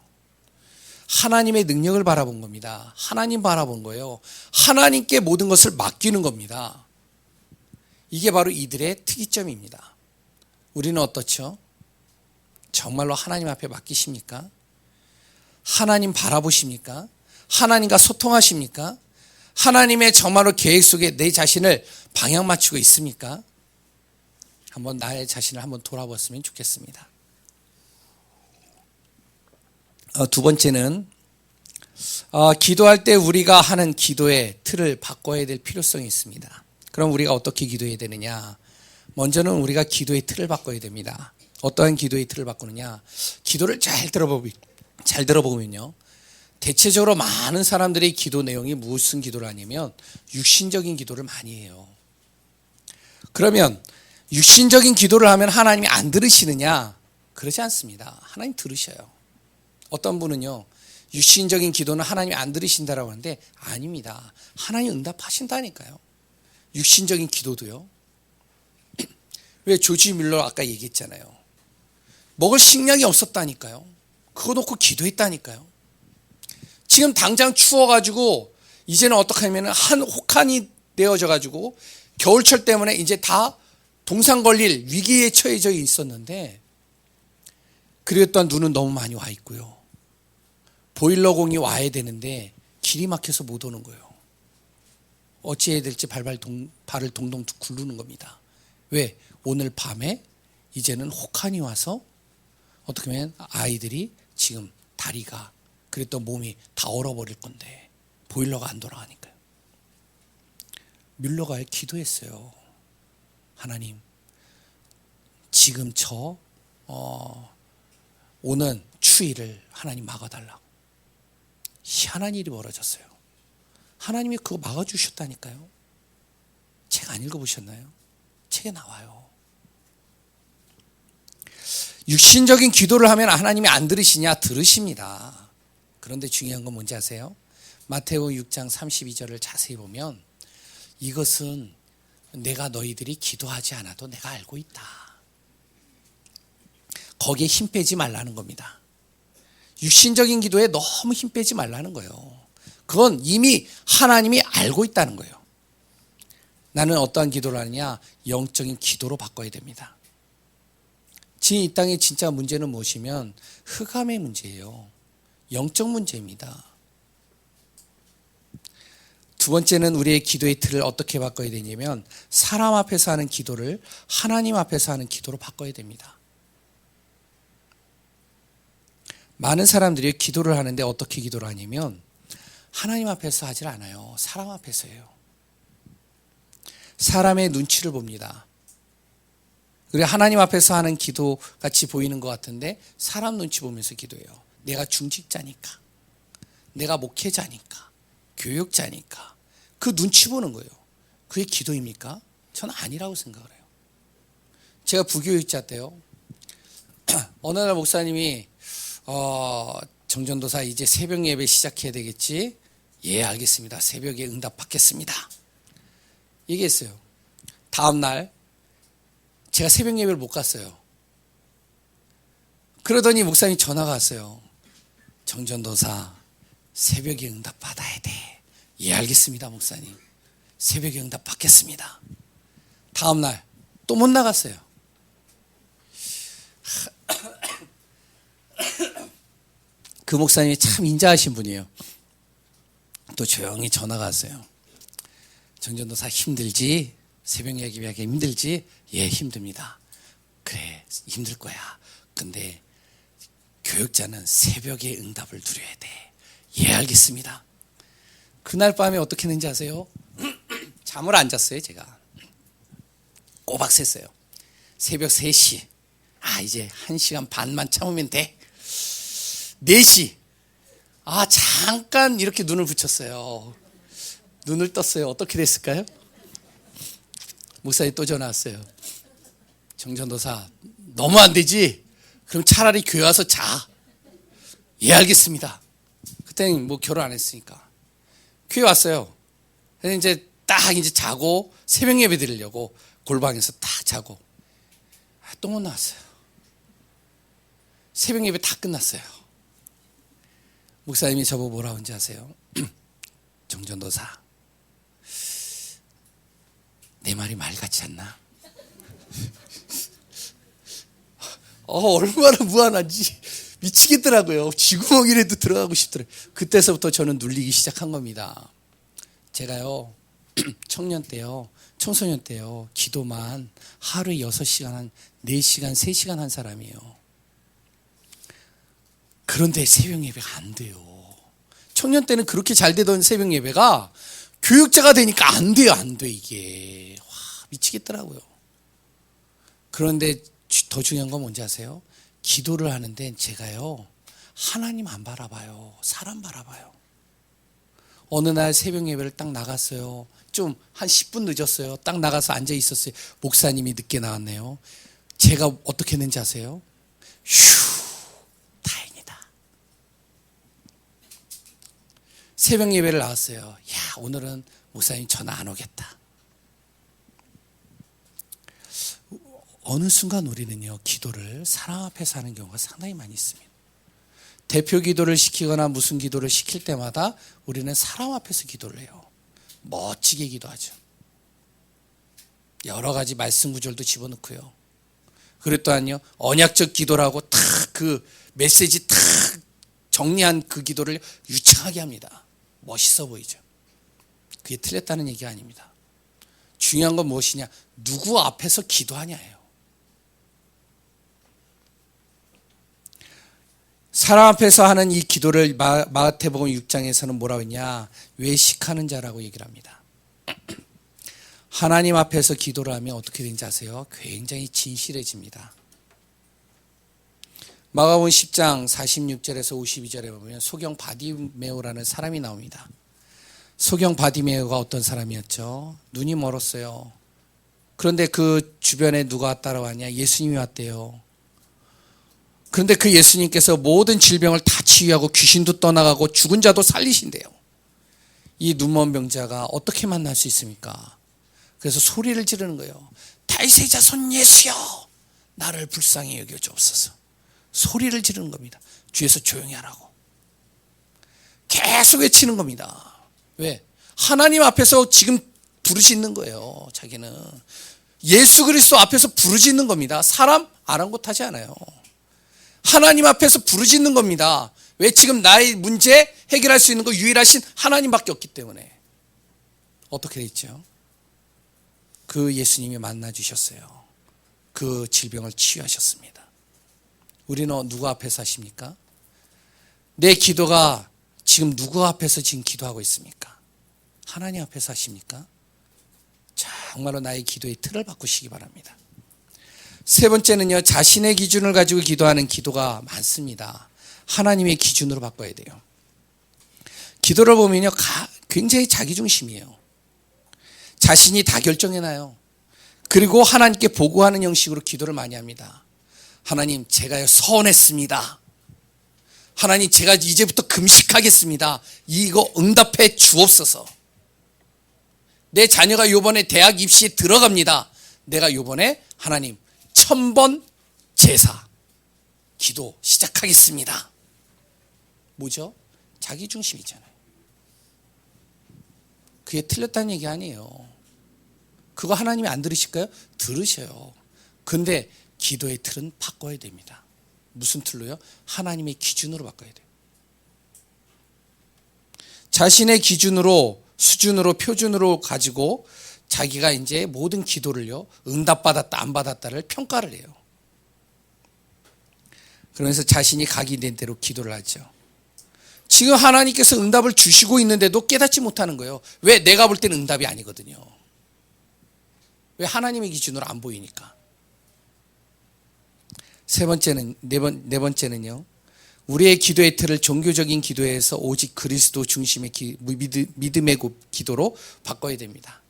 하나님의 능력을 바라본 겁니다. 하나님 바라본 거예요. 하나님께 모든 것을 맡기는 겁니다. 이게 바로 이들의 특이점입니다. 우리는 어떻죠? 정말로 하나님 앞에 맡기십니까? 하나님 바라보십니까? 하나님과 소통하십니까? 하나님의 정말로 계획 속에 내 자신을 방향 맞추고 있습니까? 한번 나의 자신을 한번 돌아봤으면 좋겠습니다. 두 번째는 기도할 때 우리가 하는 기도의 틀을 바꿔야 될 필요성이 있습니다. 그럼 우리가 어떻게 기도해야 되느냐? 먼저는 우리가 기도의 틀을 바꿔야 됩니다. 어떠한 기도의 틀을 바꾸느냐? 기도를 잘 들어보면요. 대체적으로 많은 사람들의 기도 내용이 무슨 기도를 하냐면 육신적인 기도를 많이 해요. 그러면 육신적인 기도를 하면 하나님이 안 들으시느냐? 그러지 않습니다. 하나님 들으셔요. 어떤 분은요, 육신적인 기도는 하나님이 안 들으신다라고 하는데 아닙니다. 하나님 응답하신다니까요. 육신적인 기도도요. 왜 조지 밀러 아까 얘기했잖아요. 먹을 식량이 없었다니까요. 그거 놓고 기도했다니까요. 지금 당장 추워가지고 이제는 어떻게 하면 한 혹한이 되어져가지고 겨울철 때문에 이제 다 동상 걸릴 위기에 처해져 있었는데 그리고 또한 눈은 너무 많이 와 있고요. 보일러공이 와야 되는데 길이 막혀서 못 오는 거예요. 어찌해야 될지 발을 동동 굴르는 겁니다. 왜? 오늘 밤에 이제는 혹한이 와서 어떻게 보면 아이들이 지금 다리가 그리고 또 몸이 다 얼어버릴 건데 보일러가 안 돌아가니까요. 뮬러가 기도했어요. 하나님, 지금 저 오는 추위를 하나님 막아달라고. 희한한 일이 벌어졌어요. 하나님이 그거 막아주셨다니까요. 책 안 읽어보셨나요? 책에 나와요. 육신적인 기도를 하면 하나님이 안 들으시냐? 들으십니다. 그런데 중요한 건 뭔지 아세요? 마태복음 6장 32절을 자세히 보면 이것은 내가 너희들이 기도하지 않아도 내가 알고 있다. 거기에 힘 빼지 말라는 겁니다. 육신적인 기도에 너무 힘 빼지 말라는 거예요. 그건 이미 하나님이 알고 있다는 거예요. 나는 어떠한 기도를 하느냐? 영적인 기도로 바꿔야 됩니다. 지금 이 땅의 진짜 문제는 무엇이면 흑암의 문제예요. 영적 문제입니다. 두 번째는 우리의 기도의 틀을 어떻게 바꿔야 되냐면 사람 앞에서 하는 기도를 하나님 앞에서 하는 기도로 바꿔야 됩니다. 많은 사람들이 기도를 하는데 어떻게 기도를 하냐면 하나님 앞에서 하질 않아요. 사람 앞에서 해요. 사람의 눈치를 봅니다. 그리고 하나님 앞에서 하는 기도 같이 보이는 것 같은데 사람 눈치 보면서 기도해요. 내가 중직자니까, 내가 목회자니까, 교육자니까 그 눈치 보는 거예요. 그게 기도입니까? 저는 아니라고 생각을 해요. 제가 부교육자 때요. 어느 날 목사님이 정전도사 이제 새벽 예배 시작해야 되겠지? 예, 알겠습니다. 새벽에 응답 받겠습니다. 얘기했어요. 다음 날 제가 새벽 예배를 못 갔어요. 그러더니 목사님이 전화가 왔어요. 정전도사 새벽에 응답 받아야 돼. 예, 알겠습니다, 목사님. 새벽에 응답 받겠습니다. 다음 날 또 못 나갔어요. 그 목사님이 참 인자하신 분이에요. 또 조용히 전화가 왔어요. 정전도사 힘들지? 새벽 예배하기 힘들지? 예, 힘듭니다. 그래, 힘들 거야. 근데 교육자는 새벽에 응답을 누려야 돼. 예, 알겠습니다. 그날 밤에 어떻게 했는지 아세요? 잠을 안 잤어요, 제가. 꼬박 샜어요. 새벽 3시. 이제 1시간 반만 참으면 돼. 4시. 잠깐 이렇게 눈을 붙였어요. 눈을 떴어요. 어떻게 됐을까요? 목사님 또 전화 왔어요. 정전도사, 너무 안 되지? 그럼 차라리 교회 와서 자. 예, 알겠습니다. 그때는 뭐 결혼 안 했으니까. 교회 왔어요. 그래서 이제 딱 이제 자고 새벽 예배 드리려고 골방에서 딱 자고. 또 못 나왔어요. 새벽 예배 다 끝났어요. 목사님이 저보고 뭐라고 하는지 아세요? 정전도사, 내 말이 말 같지 않나? 얼마나 무한한지 미치겠더라고요. 쥐구멍이라도 들어가고 싶더라고요. 그때서부터 저는 눌리기 시작한 겁니다. 제가요, 청년 때요, 청소년 때요, 기도만 하루에 6시간, 한 4시간, 3시간 한 사람이에요. 그런데 새벽 예배가 안 돼요. 청년 때는 그렇게 잘 되던 새벽 예배가 교육자가 되니까 안 돼요, 안 돼, 이게. 와, 미치겠더라고요. 그런데 더 중요한 건 뭔지 아세요? 기도를 하는데 제가요, 하나님 안 바라봐요. 사람 바라봐요. 어느 날 새벽 예배를 딱 나갔어요. 좀 한 10분 늦었어요. 딱 나가서 앉아 있었어요. 목사님이 늦게 나왔네요. 제가 어떻게 했는지 아세요? 휴, 다행이다. 새벽 예배를 나왔어요. 야, 오늘은 목사님 전화 안 오겠다. 어느 순간 우리는요, 기도를 사람 앞에서 하는 경우가 상당히 많이 있습니다. 대표 기도를 시키거나 무슨 기도를 시킬 때마다 우리는 사람 앞에서 기도를 해요. 멋지게 기도하죠. 여러 가지 말씀 구절도 집어넣고요. 그리고 또한요, 언약적 기도라고 탁 그 메시지 탁 정리한 그 기도를 유창하게 합니다. 멋있어 보이죠. 그게 틀렸다는 얘기가 아닙니다. 중요한 건 무엇이냐? 누구 앞에서 기도하냐예요. 사람 앞에서 하는 이 기도를 마태복음 6장에서는 뭐라고 했냐? 외식하는 자라고 얘기를 합니다. 하나님 앞에서 기도를 하면 어떻게 되는지 아세요? 굉장히 진실해집니다. 마가복음 10장 46절에서 52절에 보면 소경 바디메오라는 사람이 나옵니다. 소경 바디메오가 어떤 사람이었죠? 눈이 멀었어요. 그런데 그 주변에 누가 따라왔냐? 예수님이 왔대요. 그런데 그 예수님께서 모든 질병을 다 치유하고 귀신도 떠나가고 죽은 자도 살리신대요. 이 눈먼 병자가 어떻게 만날 수 있습니까? 그래서 소리를 지르는 거예요. 다윗의 자손 예수여, 나를 불쌍히 여겨주옵소서. 소리를 지르는 겁니다. 뒤에서 조용히 하라고. 계속 외치는 겁니다. 왜? 하나님 앞에서 지금 부르짖는 거예요. 자기는 예수 그리스도 앞에서 부르짖는 겁니다. 사람 아랑곳하지 않아요. 하나님 앞에서 부르짖는 겁니다. 왜? 지금 나의 문제 해결할 수 있는 거 유일하신 하나님밖에 없기 때문에. 어떻게 돼 있죠? 그 예수님이 만나 주셨어요. 그 질병을 치유하셨습니다. 우리는 누구 앞에서 하십니까? 내 기도가 지금 누구 앞에서 지금 기도하고 있습니까? 하나님 앞에서 하십니까? 정말로 나의 기도의 틀을 바꾸시기 바랍니다. 세 번째는요, 자신의 기준을 가지고 기도하는 기도가 많습니다. 하나님의 기준으로 바꿔야 돼요. 기도를 보면요, 굉장히 자기중심이에요. 자신이 다 결정해놔요. 그리고 하나님께 보고하는 형식으로 기도를 많이 합니다. 하나님, 제가요 서운했습니다. 하나님, 제가 이제부터 금식하겠습니다. 이거 응답해 주옵소서. 내 자녀가 요번에 대학 입시에 들어갑니다. 내가 요번에 하나님 1000번 제사 기도 시작하겠습니다. 뭐죠? 자기중심이잖아요. 그게 틀렸다는 얘기 아니에요. 그거 하나님이 안 들으실까요? 들으셔요. 근데 기도의 틀은 바꿔야 됩니다. 무슨 틀로요? 하나님의 기준으로 바꿔야 돼요. 자신의 기준으로, 수준으로, 표준으로 가지고 자기가 이제 모든 기도를요, 응답받았다, 안 받았다를 평가를 해요. 그러면서 자신이 각인된 대로 기도를 하죠. 지금 하나님께서 응답을 주시고 있는데도 깨닫지 못하는 거예요. 왜? 내가 볼 때는 응답이 아니거든요. 왜? 하나님의 기준으로 안 보이니까. 네 번째는요, 우리의 기도의 틀을 종교적인 기도에서 오직 그리스도 중심의 믿음의 기도로 바꿔야 됩니다.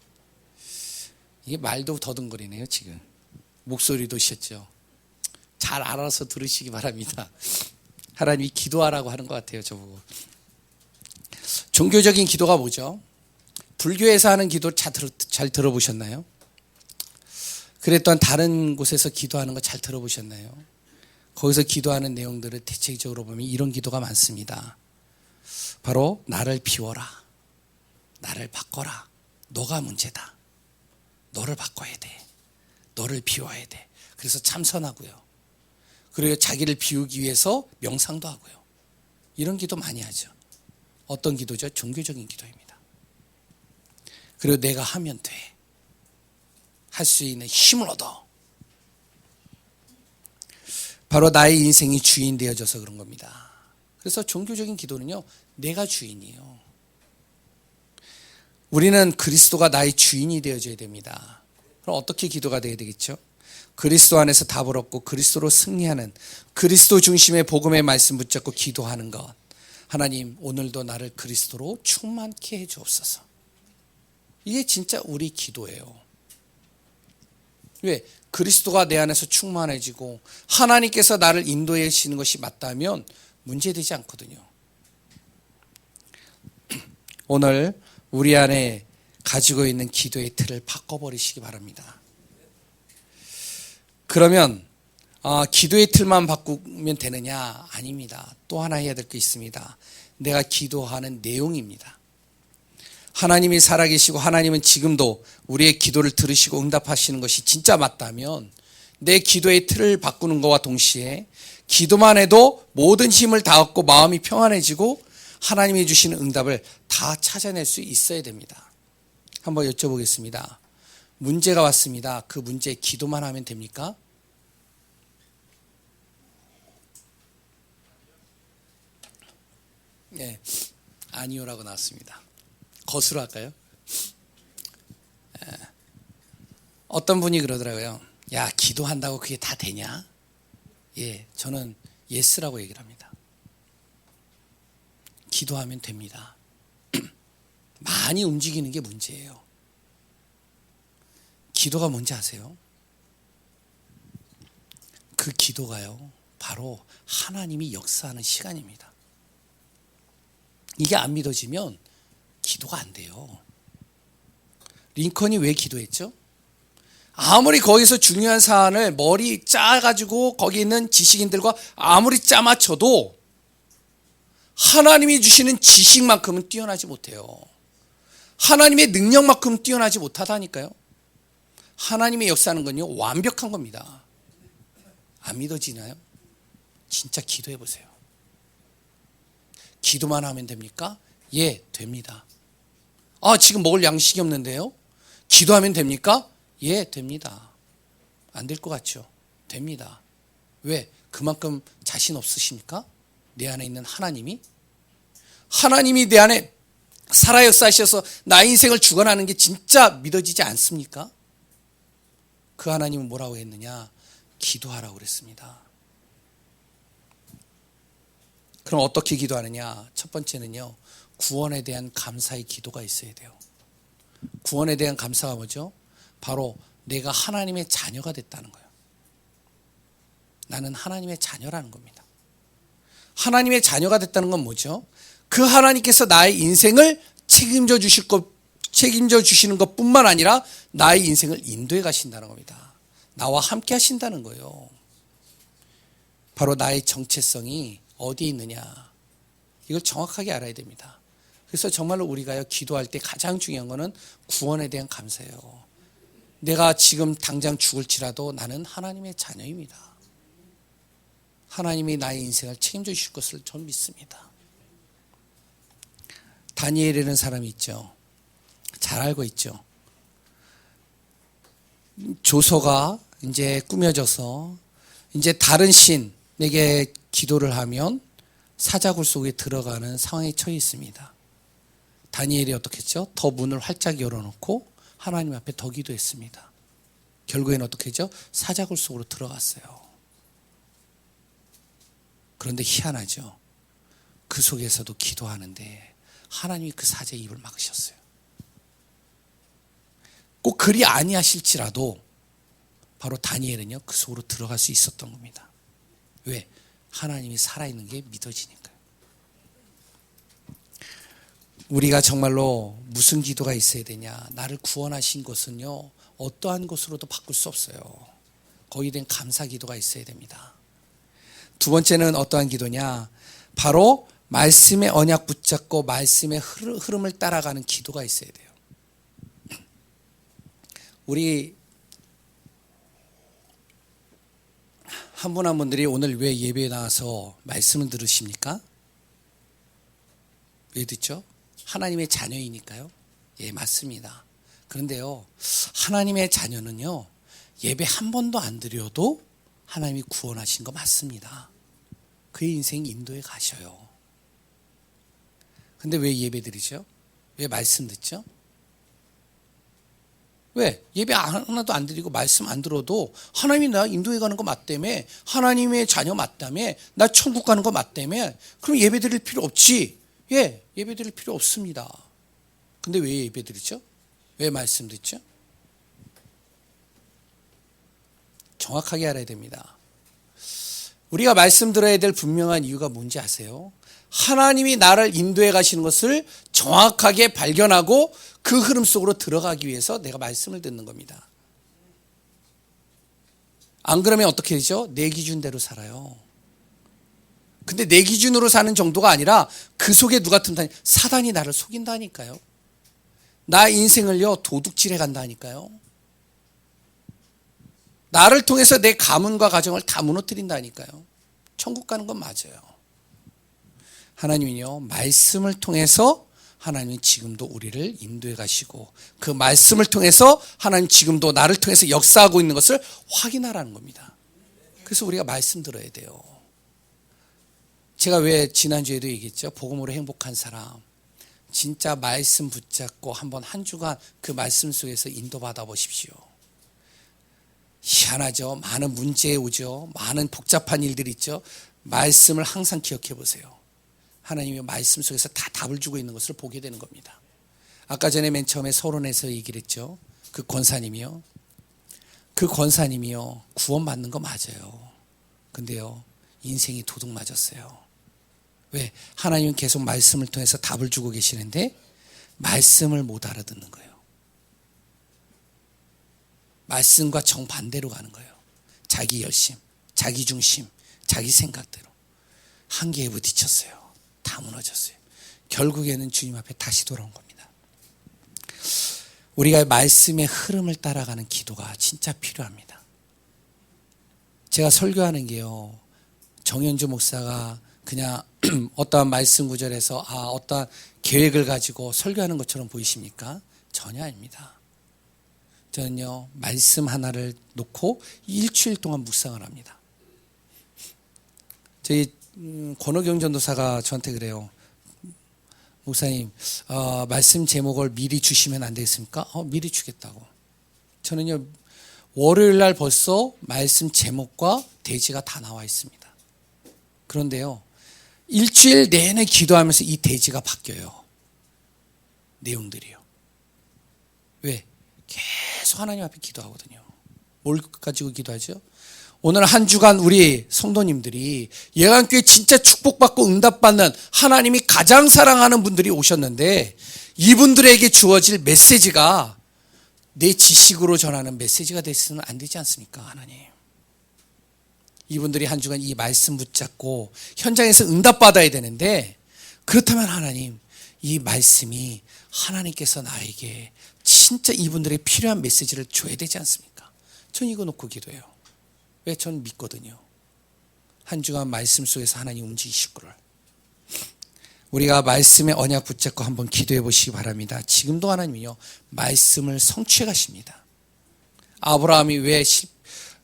이게 말도 더듬거리네요, 지금. 목소리도 쉬었죠. 잘 알아서 들으시기 바랍니다. 하나님이 기도하라고 하는 것 같아요, 저보고. 종교적인 기도가 뭐죠? 불교에서 하는 기도 잘 들어보셨나요? 그래 또한 다른 곳에서 기도하는 거 잘 들어보셨나요? 거기서 기도하는 내용들을 대체적으로 보면 이런 기도가 많습니다. 바로 나를 비워라. 나를 바꿔라. 너가 문제다. 너를 바꿔야 돼. 너를 비워야 돼. 그래서 참선하고요. 그리고 자기를 비우기 위해서 명상도 하고요. 이런 기도 많이 하죠. 어떤 기도죠? 종교적인 기도입니다. 그리고 내가 하면 돼. 할 수 있는 힘을 얻어. 바로 나의 인생이 주인 되어져서 그런 겁니다. 그래서 종교적인 기도는요, 내가 주인이에요. 우리는 그리스도가 나의 주인이 되어줘야 됩니다. 그럼 어떻게 기도가 돼야 되겠죠? 그리스도 안에서 답을 얻고 그리스도로 승리하는, 그리스도 중심의 복음의 말씀 붙잡고 기도하는 것. 하나님, 오늘도 나를 그리스도로 충만케 해 주옵소서. 이게 진짜 우리 기도예요. 왜? 그리스도가 내 안에서 충만해지고 하나님께서 나를 인도해 주시는 것이 맞다면 문제되지 않거든요. 오늘 우리 안에 가지고 있는 기도의 틀을 바꿔버리시기 바랍니다. 그러면 기도의 틀만 바꾸면 되느냐? 아닙니다. 또 하나 해야 될 게 있습니다. 내가 기도하는 내용입니다. 하나님이 살아계시고 하나님은 지금도 우리의 기도를 들으시고 응답하시는 것이 진짜 맞다면 내 기도의 틀을 바꾸는 것과 동시에 기도만 해도 모든 힘을 다 얻고 마음이 평안해지고 하나님이 주시는 응답을 다 찾아낼 수 있어야 됩니다. 한번 여쭤보겠습니다. 문제가 왔습니다. 그 문제에 기도만 하면 됩니까? 네, 아니요라고 나왔습니다. 거수로 할까요? 어떤 분이 그러더라고요. 야, 기도한다고 그게 다 되냐? 예, 저는 예스라고 얘기를 합니다. 기도하면 됩니다. 많이 움직이는 게 문제예요. 기도가 뭔지 아세요? 그 기도가요, 바로 하나님이 역사하는 시간입니다. 이게 안 믿어지면 기도가 안 돼요. 링컨이 왜 기도했죠? 아무리 거기서 중요한 사안을 머리 짜가지고 거기 있는 지식인들과 아무리 짜맞춰도 하나님이 주시는 지식만큼은 뛰어나지 못해요. 하나님의 능력만큼 뛰어나지 못하다니까요. 하나님의 역사하는 건요, 완벽한 겁니다. 안 믿어지나요? 진짜 기도해 보세요. 기도만 하면 됩니까? 예, 됩니다. 지금 먹을 양식이 없는데요? 기도하면 됩니까? 예, 됩니다. 안 될 것 같죠? 됩니다. 왜? 그만큼 자신 없으십니까? 내 안에 있는 하나님이 내 안에 살아 역사하셔서 나의 인생을 주관하는 게 진짜 믿어지지 않습니까? 그 하나님은 뭐라고 했느냐? 기도하라고 그랬습니다. 그럼 어떻게 기도하느냐? 첫 번째는요, 구원에 대한 감사의 기도가 있어야 돼요. 구원에 대한 감사가 뭐죠? 바로 내가 하나님의 자녀가 됐다는 거예요. 나는 하나님의 자녀라는 겁니다. 하나님의 자녀가 됐다는 건 뭐죠? 그 하나님께서 나의 인생을 책임져 주시는 것뿐만 아니라 나의 인생을 인도해 가신다는 겁니다. 나와 함께 하신다는 거예요. 바로 나의 정체성이 어디에 있느냐, 이걸 정확하게 알아야 됩니다. 그래서 정말로 우리가요, 기도할 때 가장 중요한 거는 구원에 대한 감사예요. 내가 지금 당장 죽을지라도 나는 하나님의 자녀입니다. 하나님이 나의 인생을 책임져 주실 것을 전 믿습니다. 다니엘이라는 사람이 있죠. 잘 알고 있죠. 조서가 이제 꾸며져서 이제 다른 신에게 기도를 하면 사자굴 속에 들어가는 상황에 처해 있습니다. 다니엘이 어떻게 했죠? 더 문을 활짝 열어놓고 하나님 앞에 더 기도했습니다. 결국에는 어떻게 했죠? 사자굴 속으로 들어갔어요. 그런데 희한하죠. 그 속에서도 기도하는데 하나님이 그 사자의 입을 막으셨어요. 꼭 그리 아니하실지라도 바로 다니엘은요, 그 속으로 들어갈 수 있었던 겁니다. 왜? 하나님이 살아있는 게 믿어지니까요. 우리가 정말로 무슨 기도가 있어야 되냐? 나를 구원하신 것은요, 어떠한 것으로도 바꿀 수 없어요. 거기에 대한 감사 기도가 있어야 됩니다. 두 번째는 어떠한 기도냐? 바로 말씀의 언약 붙잡고 말씀의 흐름을 따라가는 기도가 있어야 돼요. 우리 한 분 한 분들이 오늘 왜 예배에 나와서 말씀을 들으십니까? 왜 듣죠? 하나님의 자녀이니까요. 예, 맞습니다. 그런데요, 하나님의 자녀는요, 예배 한 번도 안 드려도 하나님이 구원하신 거 맞습니다. 그의 인생 인도에 가셔요. 근데 왜 예배 드리죠? 왜 말씀 듣죠? 왜? 예배 하나도 안 드리고 말씀 안 들어도 하나님이 나 인도에 가는 거 맞다며, 하나님의 자녀 맞다며, 나 천국 가는 거 맞다며, 그럼 예배 드릴 필요 없지. 예, 예배 드릴 필요 없습니다. 근데 왜 예배 드리죠? 왜 말씀 듣죠? 정확하게 알아야 됩니다. 우리가 말씀 들어야 될 분명한 이유가 뭔지 아세요? 하나님이 나를 인도해 가시는 것을 정확하게 발견하고 그 흐름 속으로 들어가기 위해서 내가 말씀을 듣는 겁니다. 안 그러면 어떻게 되죠? 내 기준대로 살아요. 근데 내 기준으로 사는 정도가 아니라 그 속에 누가 든다니, 사단이 나를 속인다니까요. 나 인생을요, 도둑질해 간다니까요. 나를 통해서 내 가문과 가정을 다 무너뜨린다니까요. 천국 가는 건 맞아요. 하나님은요, 말씀을 통해서 하나님이 지금도 우리를 인도해 가시고 그 말씀을 통해서 하나님 지금도 나를 통해서 역사하고 있는 것을 확인하라는 겁니다. 그래서 우리가 말씀 들어야 돼요. 제가 왜 지난주에도 얘기했죠? 복음으로 행복한 사람. 진짜 말씀 붙잡고 한번 한 주간 그 말씀 속에서 인도받아 보십시오. 희한하죠? 많은 문제 오죠? 많은 복잡한 일들이 있죠? 말씀을 항상 기억해 보세요. 하나님의 말씀 속에서 다 답을 주고 있는 것을 보게 되는 겁니다. 아까 전에 맨 처음에 서론에서 얘기를 했죠. 그 권사님이요. 구원받는 거 맞아요. 근데요, 인생이 도둑 맞았어요. 왜? 하나님은 계속 말씀을 통해서 답을 주고 계시는데 말씀을 못 알아듣는 거예요. 말씀과 정반대로 가는 거예요. 자기 열심, 자기 중심, 자기 생각대로. 한계에 부딪혔어요. 다 무너졌어요. 결국에는 주님 앞에 다시 돌아온 겁니다. 우리가 말씀의 흐름을 따라가는 기도가 진짜 필요합니다. 제가 설교하는 게요, 정현주 목사가 그냥 어떠한 말씀 구절에서 어떠한 계획을 가지고 설교하는 것처럼 보이십니까? 전혀 아닙니다. 저는요, 말씀 하나를 놓고 일주일 동안 묵상을 합니다. 저희 권호경 전도사가 저한테 그래요. 목사님, 말씀 제목을 미리 주시면 안 되겠습니까? 미리 주겠다고. 저는요, 월요일 날 벌써 말씀 제목과 대지가 다 나와 있습니다. 그런데요, 일주일 내내 기도하면서 이 대지가 바뀌어요. 내용들이요. 왜? 계속 하나님 앞에 기도하거든요. 뭘 가지고 기도하죠? 오늘 한 주간 우리 성도님들이 예강교회 진짜 축복받고 응답받는 하나님이 가장 사랑하는 분들이 오셨는데 이분들에게 주어질 메시지가 내 지식으로 전하는 메시지가 됐으면 안 되지 않습니까? 하나님. 이분들이 한 주간 이 말씀 붙잡고 현장에서 응답받아야 되는데, 그렇다면 하나님, 이 말씀이 하나님께서 나에게 진짜 이분들의 필요한 메시지를 줘야 되지 않습니까? 전 이거 놓고 기도해요. 왜? 전 믿거든요. 한 주간 말씀 속에서 하나님 움직이실 거를. 우리가 말씀의 언약 붙잡고 한번 기도해 보시기 바랍니다. 지금도 하나님이요, 말씀을 성취해 가십니다. 아브라함이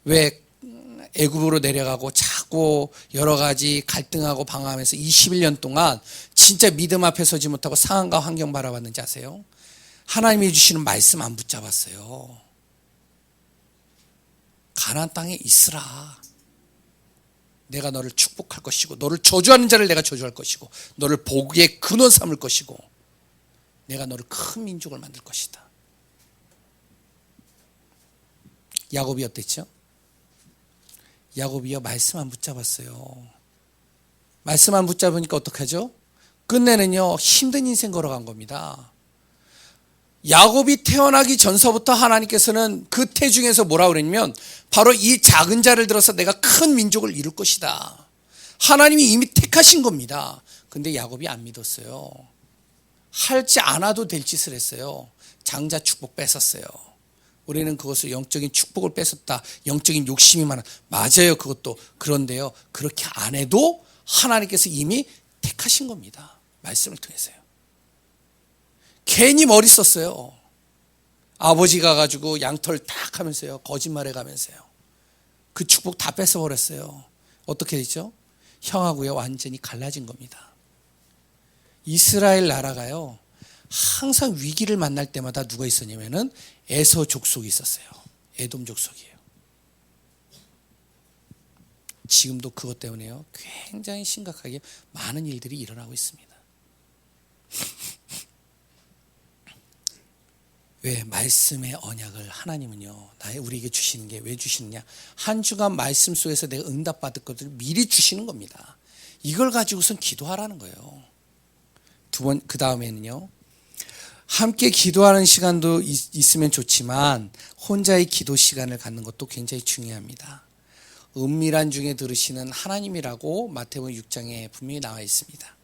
왜 애굽으로 내려가고 자꾸 여러 가지 갈등하고 방황하면서 21년 동안 진짜 믿음 앞에 서지 못하고 상황과 환경 바라봤는지 아세요? 하나님이 주시는 말씀 안 붙잡았어요. 가나안 땅에 있으라. 내가 너를 축복할 것이고 너를 저주하는 자를 내가 저주할 것이고 너를 복의 근원 삼을 것이고 내가 너를 큰 민족을 만들 것이다. 야곱이 어땠죠? 야곱이요, 말씀 안 붙잡았어요. 말씀 안 붙잡으니까 어떡하죠? 끝내는요, 힘든 인생 걸어간 겁니다. 야곱이 태어나기 전서부터 하나님께서는 그 태중에서 뭐라 그랬냐면 바로 이 작은 자를 들어서 내가 큰 민족을 이룰 것이다. 하나님이 이미 택하신 겁니다. 근데 야곱이 안 믿었어요. 하지 않아도 될 짓을 했어요. 장자 축복 뺏었어요. 우리는 그것을 영적인 축복을 뺏었다, 영적인 욕심이 많아. 맞아요, 그것도. 그런데요, 그렇게 안 해도 하나님께서 이미 택하신 겁니다. 말씀을 통해서요. 괜히 머리 썼어요. 아버지가 가지고 양털 딱 하면서요, 거짓말해 가면서요, 그 축복 다 뺏어버렸어요. 어떻게 됐죠? 형하고요 완전히 갈라진 겁니다. 이스라엘 나라가요 항상 위기를 만날 때마다 누가 있었냐면은 에서 족속이 있었어요. 에돔 족속이에요. 지금도 그것 때문에요 굉장히 심각하게 많은 일들이 일어나고 있습니다. 왜? 말씀의 언약을 하나님은요 우리에게 주시는 게 왜 주시느냐, 한 주간 말씀 속에서 내가 응답받을 것들을 미리 주시는 겁니다. 이걸 가지고선 기도하라는 거예요. 그 다음에는요, 함께 기도하는 시간도 있으면 좋지만 혼자의 기도 시간을 갖는 것도 굉장히 중요합니다. 은밀한 중에 들으시는 하나님이라고 마태복음 6장에 분명히 나와 있습니다.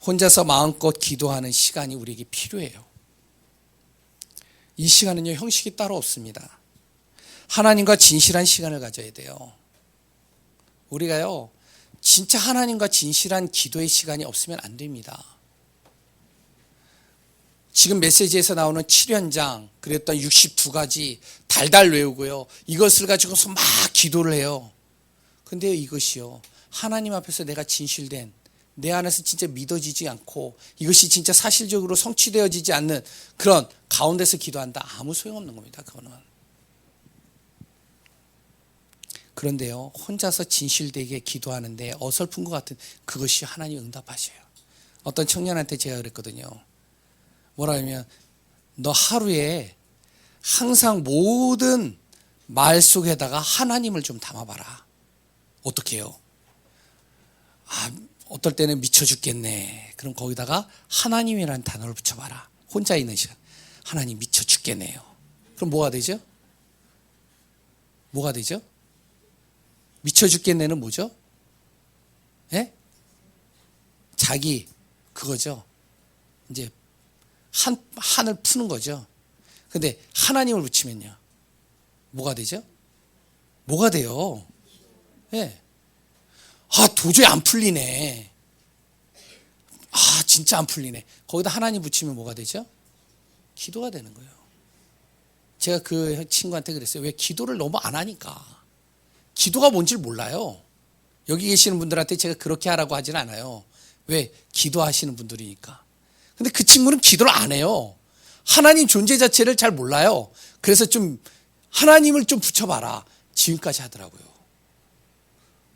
혼자서 마음껏 기도하는 시간이 우리에게 필요해요. 이 시간은요 형식이 따로 없습니다. 하나님과 진실한 시간을 가져야 돼요. 우리가요 진짜 하나님과 진실한 기도의 시간이 없으면 안 됩니다. 지금 메시지에서 나오는 7연장 그랬던 62가지 달달 외우고요, 이것을 가지고서 막 기도를 해요. 근데 이것이요 하나님 앞에서 내가 진실된, 내 안에서 진짜 믿어지지 않고 이것이 진짜 사실적으로 성취되어지지 않는 그런 가운데서 기도한다, 아무 소용없는 겁니다. 그거는. 그런데요 혼자서 진실되게 기도하는데 어설픈 것 같은 그것이 하나님 응답하셔요. 어떤 청년한테 제가 그랬거든요. 뭐라 하면, 너 하루에 항상 모든 말 속에다가 하나님을 좀 담아봐라. 어떻게 해요? 어떨 때는 미쳐 죽겠네. 그럼 거기다가 하나님이라는 단어를 붙여봐라. 혼자 있는 시간. 하나님 미쳐 죽겠네요. 그럼 뭐가 되죠? 뭐가 되죠? 미쳐 죽겠네는 뭐죠? 예? 자기 그거죠. 이제 한을 푸는 거죠. 근데 하나님을 붙이면요 뭐가 되죠? 뭐가 돼요? 예. 도저히 안 풀리네. 진짜 안 풀리네. 거기다 하나님 붙이면 뭐가 되죠? 기도가 되는 거예요. 제가 그 친구한테 그랬어요. 왜? 기도를 너무 안 하니까. 기도가 뭔지를 몰라요. 여기 계시는 분들한테 제가 그렇게 하라고 하진 않아요. 왜? 기도하시는 분들이니까. 근데 그 친구는 기도를 안 해요. 하나님 존재 자체를 잘 몰라요. 그래서 좀 하나님을 좀 붙여봐라. 지금까지 하더라고요.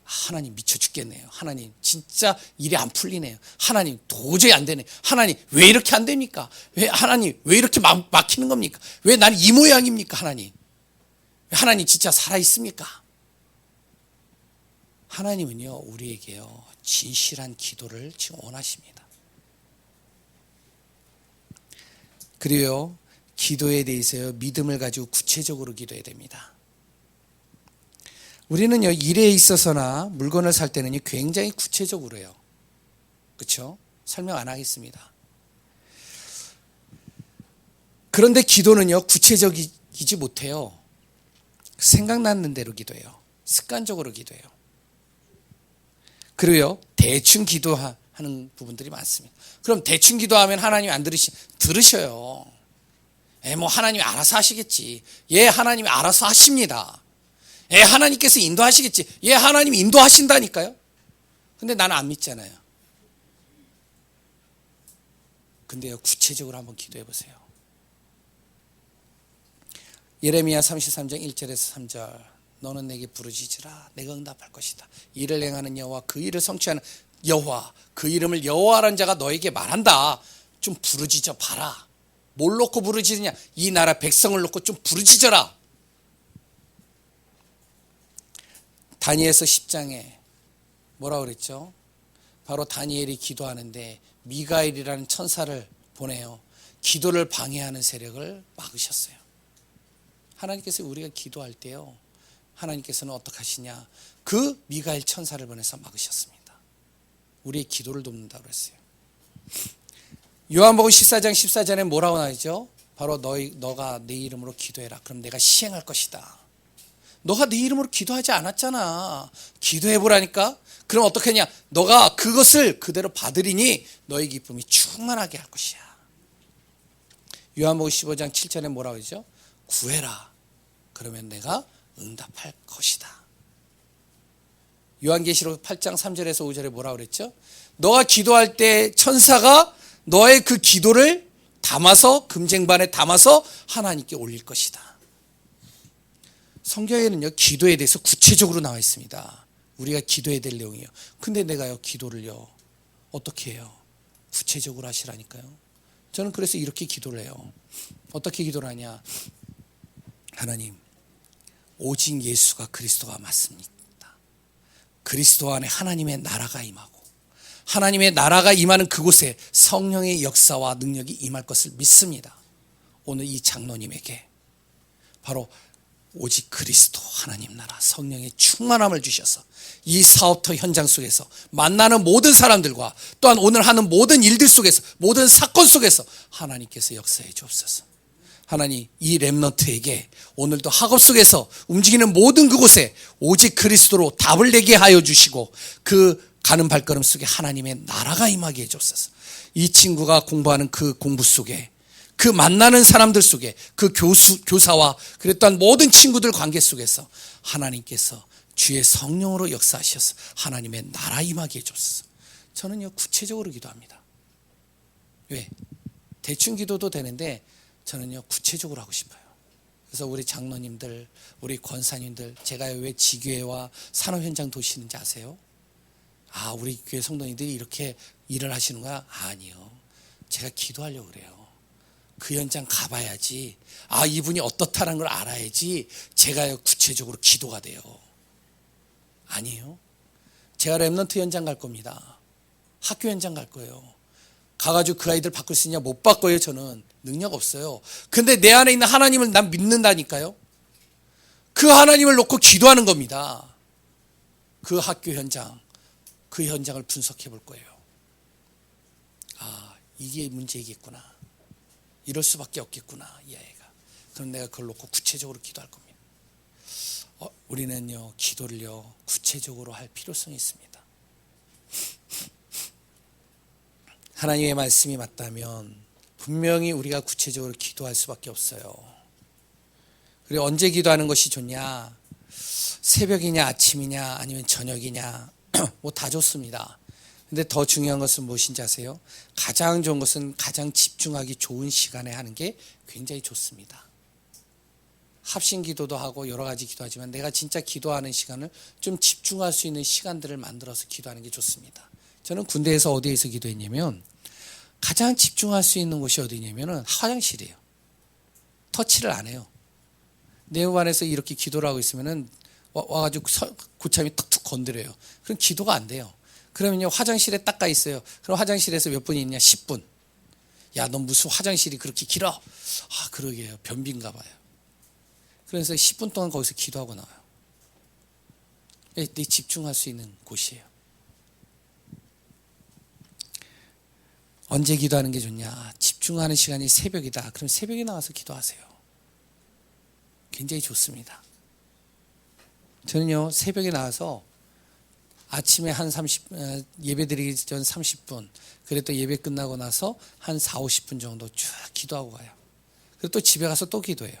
하나님 미쳐 죽겠네요. 하나님 진짜 일이 안 풀리네요. 하나님 도저히 안 되네. 하나님 왜 이렇게 안 됩니까? 왜 하나님 왜 이렇게 막히는 겁니까? 왜 나는 이 모양입니까? 하나님 진짜 살아있습니까? 하나님은요 우리에게요 진실한 기도를 지금 원하십니다. 그리고요 기도에 대해서요 믿음을 가지고 구체적으로 기도해야 됩니다. 우리는요 일에 있어서나 물건을 살 때는요 굉장히 구체적으로 해요. 그렇죠? 설명 안 하겠습니다. 그런데 기도는요 구체적이지 못해요. 생각나는 대로 기도해요. 습관적으로 기도해요. 그리고요 대충 기도하는 부분들이 많습니다. 그럼 대충 기도하면 하나님이 안 들으셔요. 뭐 하나님이 알아서 하시겠지. 하나님이 알아서 하십니다. 하나님께서 인도하시겠지. 하나님이 인도하신다니까요. 근데 나는 안 믿잖아요. 근데요 구체적으로 한번 기도해 보세요. 예레미야 33장 1절에서 3절, 너는 내게 부르짖으라 내가 응답할 것이다. 일을 행하는 여호와, 그 일을 성취하는 여호와, 그 이름을 여호와라는 자가 너에게 말한다. 좀 부르짖어 봐라. 뭘 놓고 부르짖느냐? 이 나라 백성을 놓고 좀 부르짖어라. 다니엘서 10장에 뭐라고 그랬죠? 바로 다니엘이 기도하는데 미가엘이라는 천사를 보내요. 기도를 방해하는 세력을 막으셨어요. 하나님께서 우리가 기도할 때요 하나님께서는 어떻게 하시냐? 그 미가엘 천사를 보내서 막으셨습니다. 우리의 기도를 돕는다고 그랬어요. 요한복음 14장 14절에 뭐라고 나오죠? 바로 너가 내 이름으로 기도해라. 그럼 내가 시행할 것이다. 너가 네 이름으로 기도하지 않았잖아. 기도해보라니까. 그럼 어떻게 하냐? 너가 그것을 그대로 받으리니 너의 기쁨이 충만하게 할 것이야. 요한복음 15장 7절에 뭐라고 하죠? 구해라. 그러면 내가 응답할 것이다. 요한계시록 8장 3절에서 5절에 뭐라고 그랬죠? 너가 기도할 때 천사가 너의 그 기도를 담아서 금쟁반에 담아서 하나님께 올릴 것이다. 성경에는요, 기도에 대해서 구체적으로 나와 있습니다. 우리가 기도해야 될 내용이에요. 근데 내가요, 기도를요, 어떻게 해요? 구체적으로 하시라니까요. 저는 그래서 이렇게 기도를 해요. 어떻게 기도를 하냐? 하나님, 오직 예수가 그리스도가 맞습니다. 그리스도 안에 하나님의 나라가 임하고 하나님의 나라가 임하는 그곳에 성령의 역사와 능력이 임할 것을 믿습니다. 오늘 이 장로님에게 바로 오직 그리스도 하나님 나라 성령의 충만함을 주셔서 이 사업터 현장 속에서 만나는 모든 사람들과 또한 오늘 하는 모든 일들 속에서 모든 사건 속에서 하나님께서 역사해 주옵소서. 하나님, 이 렘넌트에게 오늘도 학업 속에서 움직이는 모든 그곳에 오직 그리스도로 답을 내게 하여 주시고 그 가는 발걸음 속에 하나님의 나라가 임하게 해주옵소서. 이 친구가 공부하는 그 공부 속에 그 만나는 사람들 속에 그 교사와 그랬던 모든 친구들 관계 속에서 하나님께서 주의 성령으로 역사하셔서 하나님의 나라 임하게 해주옵소서. 저는요, 구체적으로 기도합니다. 왜? 대충 기도도 되는데 저는요, 구체적으로 하고 싶어요. 그래서 우리 장로님들, 우리 권사님들, 제가 왜 지교회와 산업 현장 도시는지 아세요? 아, 우리 교회 성도님들이 이렇게 일을 하시는 거야? 아니요. 제가 기도하려고 그래요. 그 현장 가봐야지. 아, 이분이 어떻다는 걸 알아야지 제가 구체적으로 기도가 돼요. 아니에요. 제가 렘넌트 현장 갈 겁니다. 학교 현장 갈 거예요. 가가지고 그 아이들 바꿀 수 있냐? 못 바꿔요. 저는 능력 없어요. 근데 내 안에 있는 하나님을 난 믿는다니까요. 그 하나님을 놓고 기도하는 겁니다. 그 학교 현장, 그 현장을 분석해 볼 거예요. 아, 이게 문제이겠구나. 이럴 수밖에 없겠구나, 이 아이가. 그럼 내가 그걸 놓고 구체적으로 기도할 겁니다. 우리는요, 기도를요, 구체적으로 할 필요성이 있습니다. 하나님의 말씀이 맞다면 분명히 우리가 구체적으로 기도할 수밖에 없어요. 그리고 언제 기도하는 것이 좋냐? 새벽이냐, 아침이냐, 아니면 저녁이냐, 뭐 다 좋습니다. 근데 더 중요한 것은 무엇인지 아세요? 가장 좋은 것은 가장 집중하기 좋은 시간에 하는 게 굉장히 좋습니다. 합심 기도도 하고 여러 가지 기도하지만 내가 진짜 기도하는 시간을 좀 집중할 수 있는 시간들을 만들어서 기도하는 게 좋습니다. 저는 군대에서 어디에서 기도했냐면 가장 집중할 수 있는 곳이 어디냐면 화장실이에요. 터치를 안 해요. 내부 안에서 이렇게 기도를 하고 있으면 와가지고 고참이 툭툭 건드려요. 그럼 기도가 안 돼요. 그러면요, 화장실에 딱 가 있어요. 그럼 화장실에서 몇 분이 있냐? 10분. 야, 너 무슨 화장실이 그렇게 길어? 아, 그러게요. 변비인가 봐요. 그래서 10분 동안 거기서 기도하고 나와요. 내 집중할 수 있는 곳이에요. 언제 기도하는 게 좋냐? 집중하는 시간이 새벽이다. 그럼 새벽에 나와서 기도하세요. 굉장히 좋습니다. 저는요, 새벽에 나와서 아침에 한 예배드리기 전 30분, 그리고 또 예배 끝나고 나서 한 4, 50분 정도 쭉 기도하고 가요. 그리고 또 집에 가서 또 기도해요.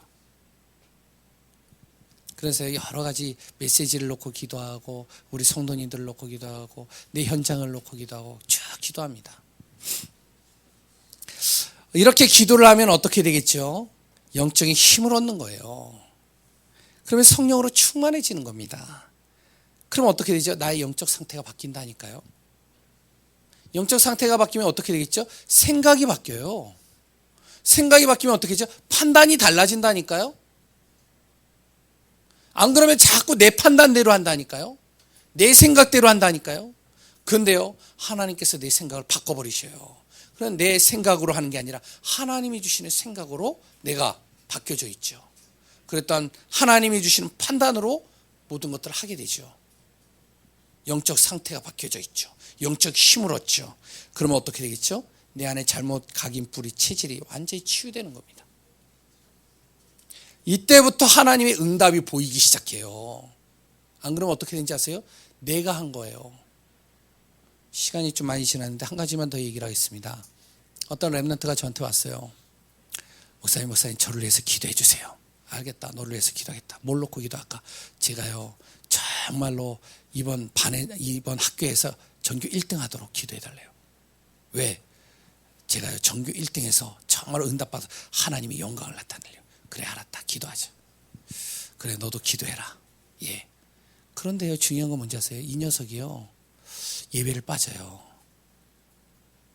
그래서 여러 가지 메시지를 놓고 기도하고 우리 성도님들을 놓고 기도하고 내 현장을 놓고 기도하고 쭉 기도합니다. 이렇게 기도를 하면 어떻게 되겠죠? 영적인 힘을 얻는 거예요. 그러면 성령으로 충만해지는 겁니다. 그럼 어떻게 되죠? 나의 영적 상태가 바뀐다니까요. 영적 상태가 바뀌면 어떻게 되겠죠? 생각이 바뀌어요. 생각이 바뀌면 어떻게 되죠? 판단이 달라진다니까요. 안 그러면 자꾸 내 판단대로 한다니까요. 내 생각대로 한다니까요. 그런데요, 하나님께서 내 생각을 바꿔버리셔요. 그럼 내 생각으로 하는 게 아니라 하나님이 주시는 생각으로 내가 바뀌어져 있죠. 그랬던 하나님이 주시는 판단으로 모든 것들을 하게 되죠. 영적 상태가 바뀌어져 있죠. 영적 힘을 얻죠. 그러면 어떻게 되겠죠? 내 안에 잘못 각인 뿌리 체질이 완전히 치유되는 겁니다. 이때부터 하나님의 응답이 보이기 시작해요. 안 그러면 어떻게 되는지 아세요? 내가 한 거예요. 시간이 좀 많이 지났는데 한 가지만 더 얘기를 하겠습니다. 어떤 랩런트가 저한테 왔어요. 목사님 저를 위해서 기도해 주세요. 알겠다. 너를 위해서 기도하겠다. 뭘 놓고 기도할까? 제가요 정말로 이번 학교에서 전교 1등 하도록 기도해 달래요. 왜? 제가요 전교 1등에서 정말로 응답받아서 하나님이 영광을 나타내려. 그래 알았다. 기도하자. 그래 너도 기도해라. 예. 그런데요 중요한 건 뭔지 아세요? 이 녀석이요 예배를 빠져요.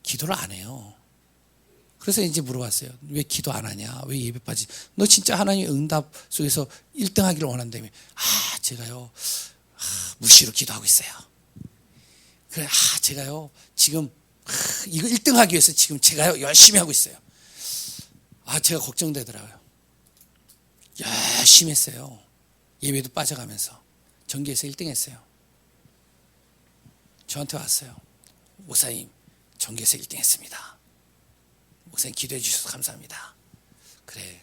기도를 안 해요. 그래서 이제 물어봤어요. 왜 기도 안 하냐? 왜 예배 빠지? 너 진짜 하나님의 응답 속에서 1등 하기를 원한다며. 제가요 무시로 기도하고 있어요. 그래 제가요 지금 이거 1등 하기 위해서 지금 제가요 열심히 하고 있어요. 제가 걱정되더라고요. 열심히 했어요. 예배도 빠져가면서 전교에서 1등 했어요. 저한테 왔어요. 목사님 전교에서 1등 했습니다. 목사님 기도해 주셔서 감사합니다. 그래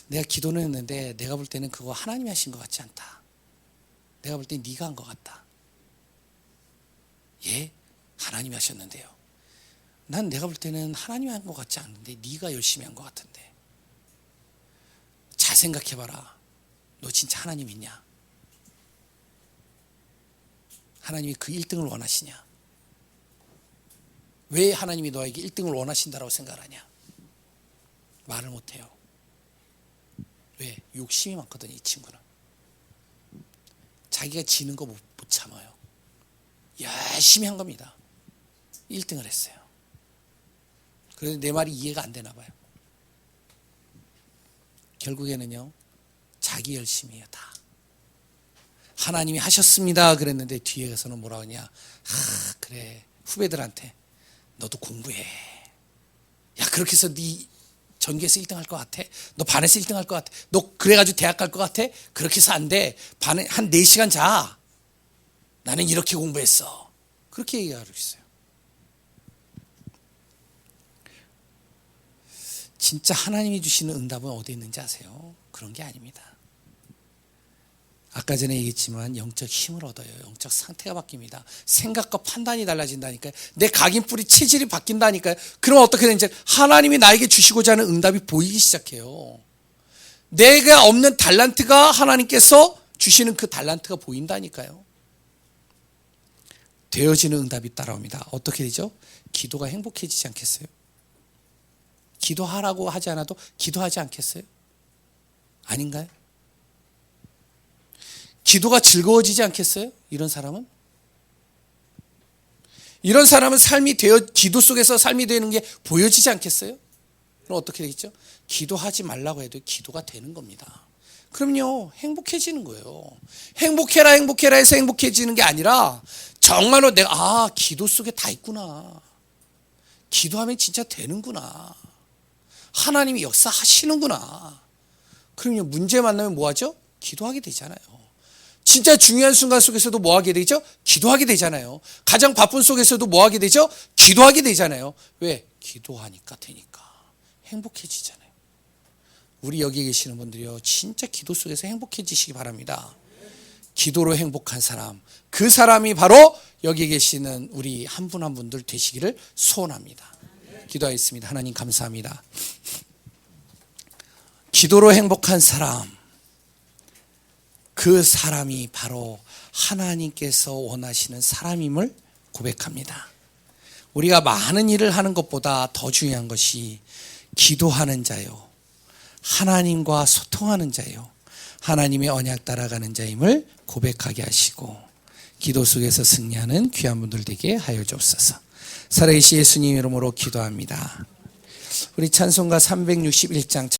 내가 기도는 했는데 내가 볼 때는 그거 하나님이 하신 것 같지 않다. 내가 볼 때 네가 한 것 같다. 예? 하나님이 하셨는데요. 난 내가 볼 때는 하나님이 한 것 같지 않은데 네가 열심히 한 것 같은데. 잘 생각해봐라. 너 진짜 하나님 있냐? 하나님이 그 1등을 원하시냐? 왜 하나님이 너에게 1등을 원하신다라고 생각하냐? 말을 못해요. 왜? 욕심이 많거든요. 이 친구는. 자기가 지는 거 못 참아요. 열심히 한 겁니다. 1등을 했어요. 그래서 내 말이 이해가 안 되나 봐요. 결국에는요 자기 열심이에요. 다 하나님이 하셨습니다 그랬는데 뒤에 가서는 뭐라 하냐. 그래 후배들한테 너도 공부해. 야 그렇게 해서 네 전교에서 1등 할 것 같아? 너 반에서 1등 할 것 같아? 너 그래가지고 대학 갈 것 같아? 그렇게 해서 안 돼. 반에 한 4시간 자. 나는 이렇게 공부했어. 그렇게 얘기하고 있어요. 진짜 하나님이 주시는 응답은 어디에 있는지 아세요? 그런 게 아닙니다. 아까 전에 얘기했지만 영적 힘을 얻어요. 영적 상태가 바뀝니다. 생각과 판단이 달라진다니까요. 내 각인 뿌리 체질이 바뀐다니까요. 그럼 어떻게 되는지 하나님이 나에게 주시고자 하는 응답이 보이기 시작해요. 내가 없는 달란트가 하나님께서 주시는 그 달란트가 보인다니까요. 되어지는 응답이 따라옵니다. 어떻게 되죠? 기도가 행복해지지 않겠어요? 기도하라고 하지 않아도 기도하지 않겠어요? 아닌가요? 기도가 즐거워지지 않겠어요? 이런 사람은 삶이 기도 속에서 삶이 되는 게 보여지지 않겠어요? 그럼 어떻게 되겠죠? 기도하지 말라고 해도 기도가 되는 겁니다. 그럼요 행복해지는 거예요. 행복해라 해서 행복해지는 게 아니라 정말로 내가 기도 속에 다 있구나. 기도하면 진짜 되는구나. 하나님이 역사하시는구나. 그럼요 문제 만나면 뭐하죠? 기도하게 되잖아요. 진짜 중요한 순간 속에서도 뭐하게 되죠? 기도하게 되잖아요. 가장 바쁜 속에서도 뭐하게 되죠? 기도하게 되잖아요. 왜? 기도하니까 되니까 행복해지잖아요. 우리 여기 계시는 분들이요 진짜 기도 속에서 행복해지시기 바랍니다. 기도로 행복한 사람, 그 사람이 바로 여기 계시는 우리 한 분 한 분들 되시기를 소원합니다. 기도하겠습니다. 하나님 감사합니다. 기도로 행복한 사람, 그 사람이 바로 하나님께서 원하시는 사람임을 고백합니다. 우리가 많은 일을 하는 것보다 더 중요한 것이 기도하는 자요, 하나님과 소통하는 자요, 하나님의 언약 따라가는 자임을 고백하게 하시고 기도 속에서 승리하는 귀한 분들 되게 하여 주옵소서. 살아계신 예수님 이름으로 기도합니다. 우리 찬송가 361장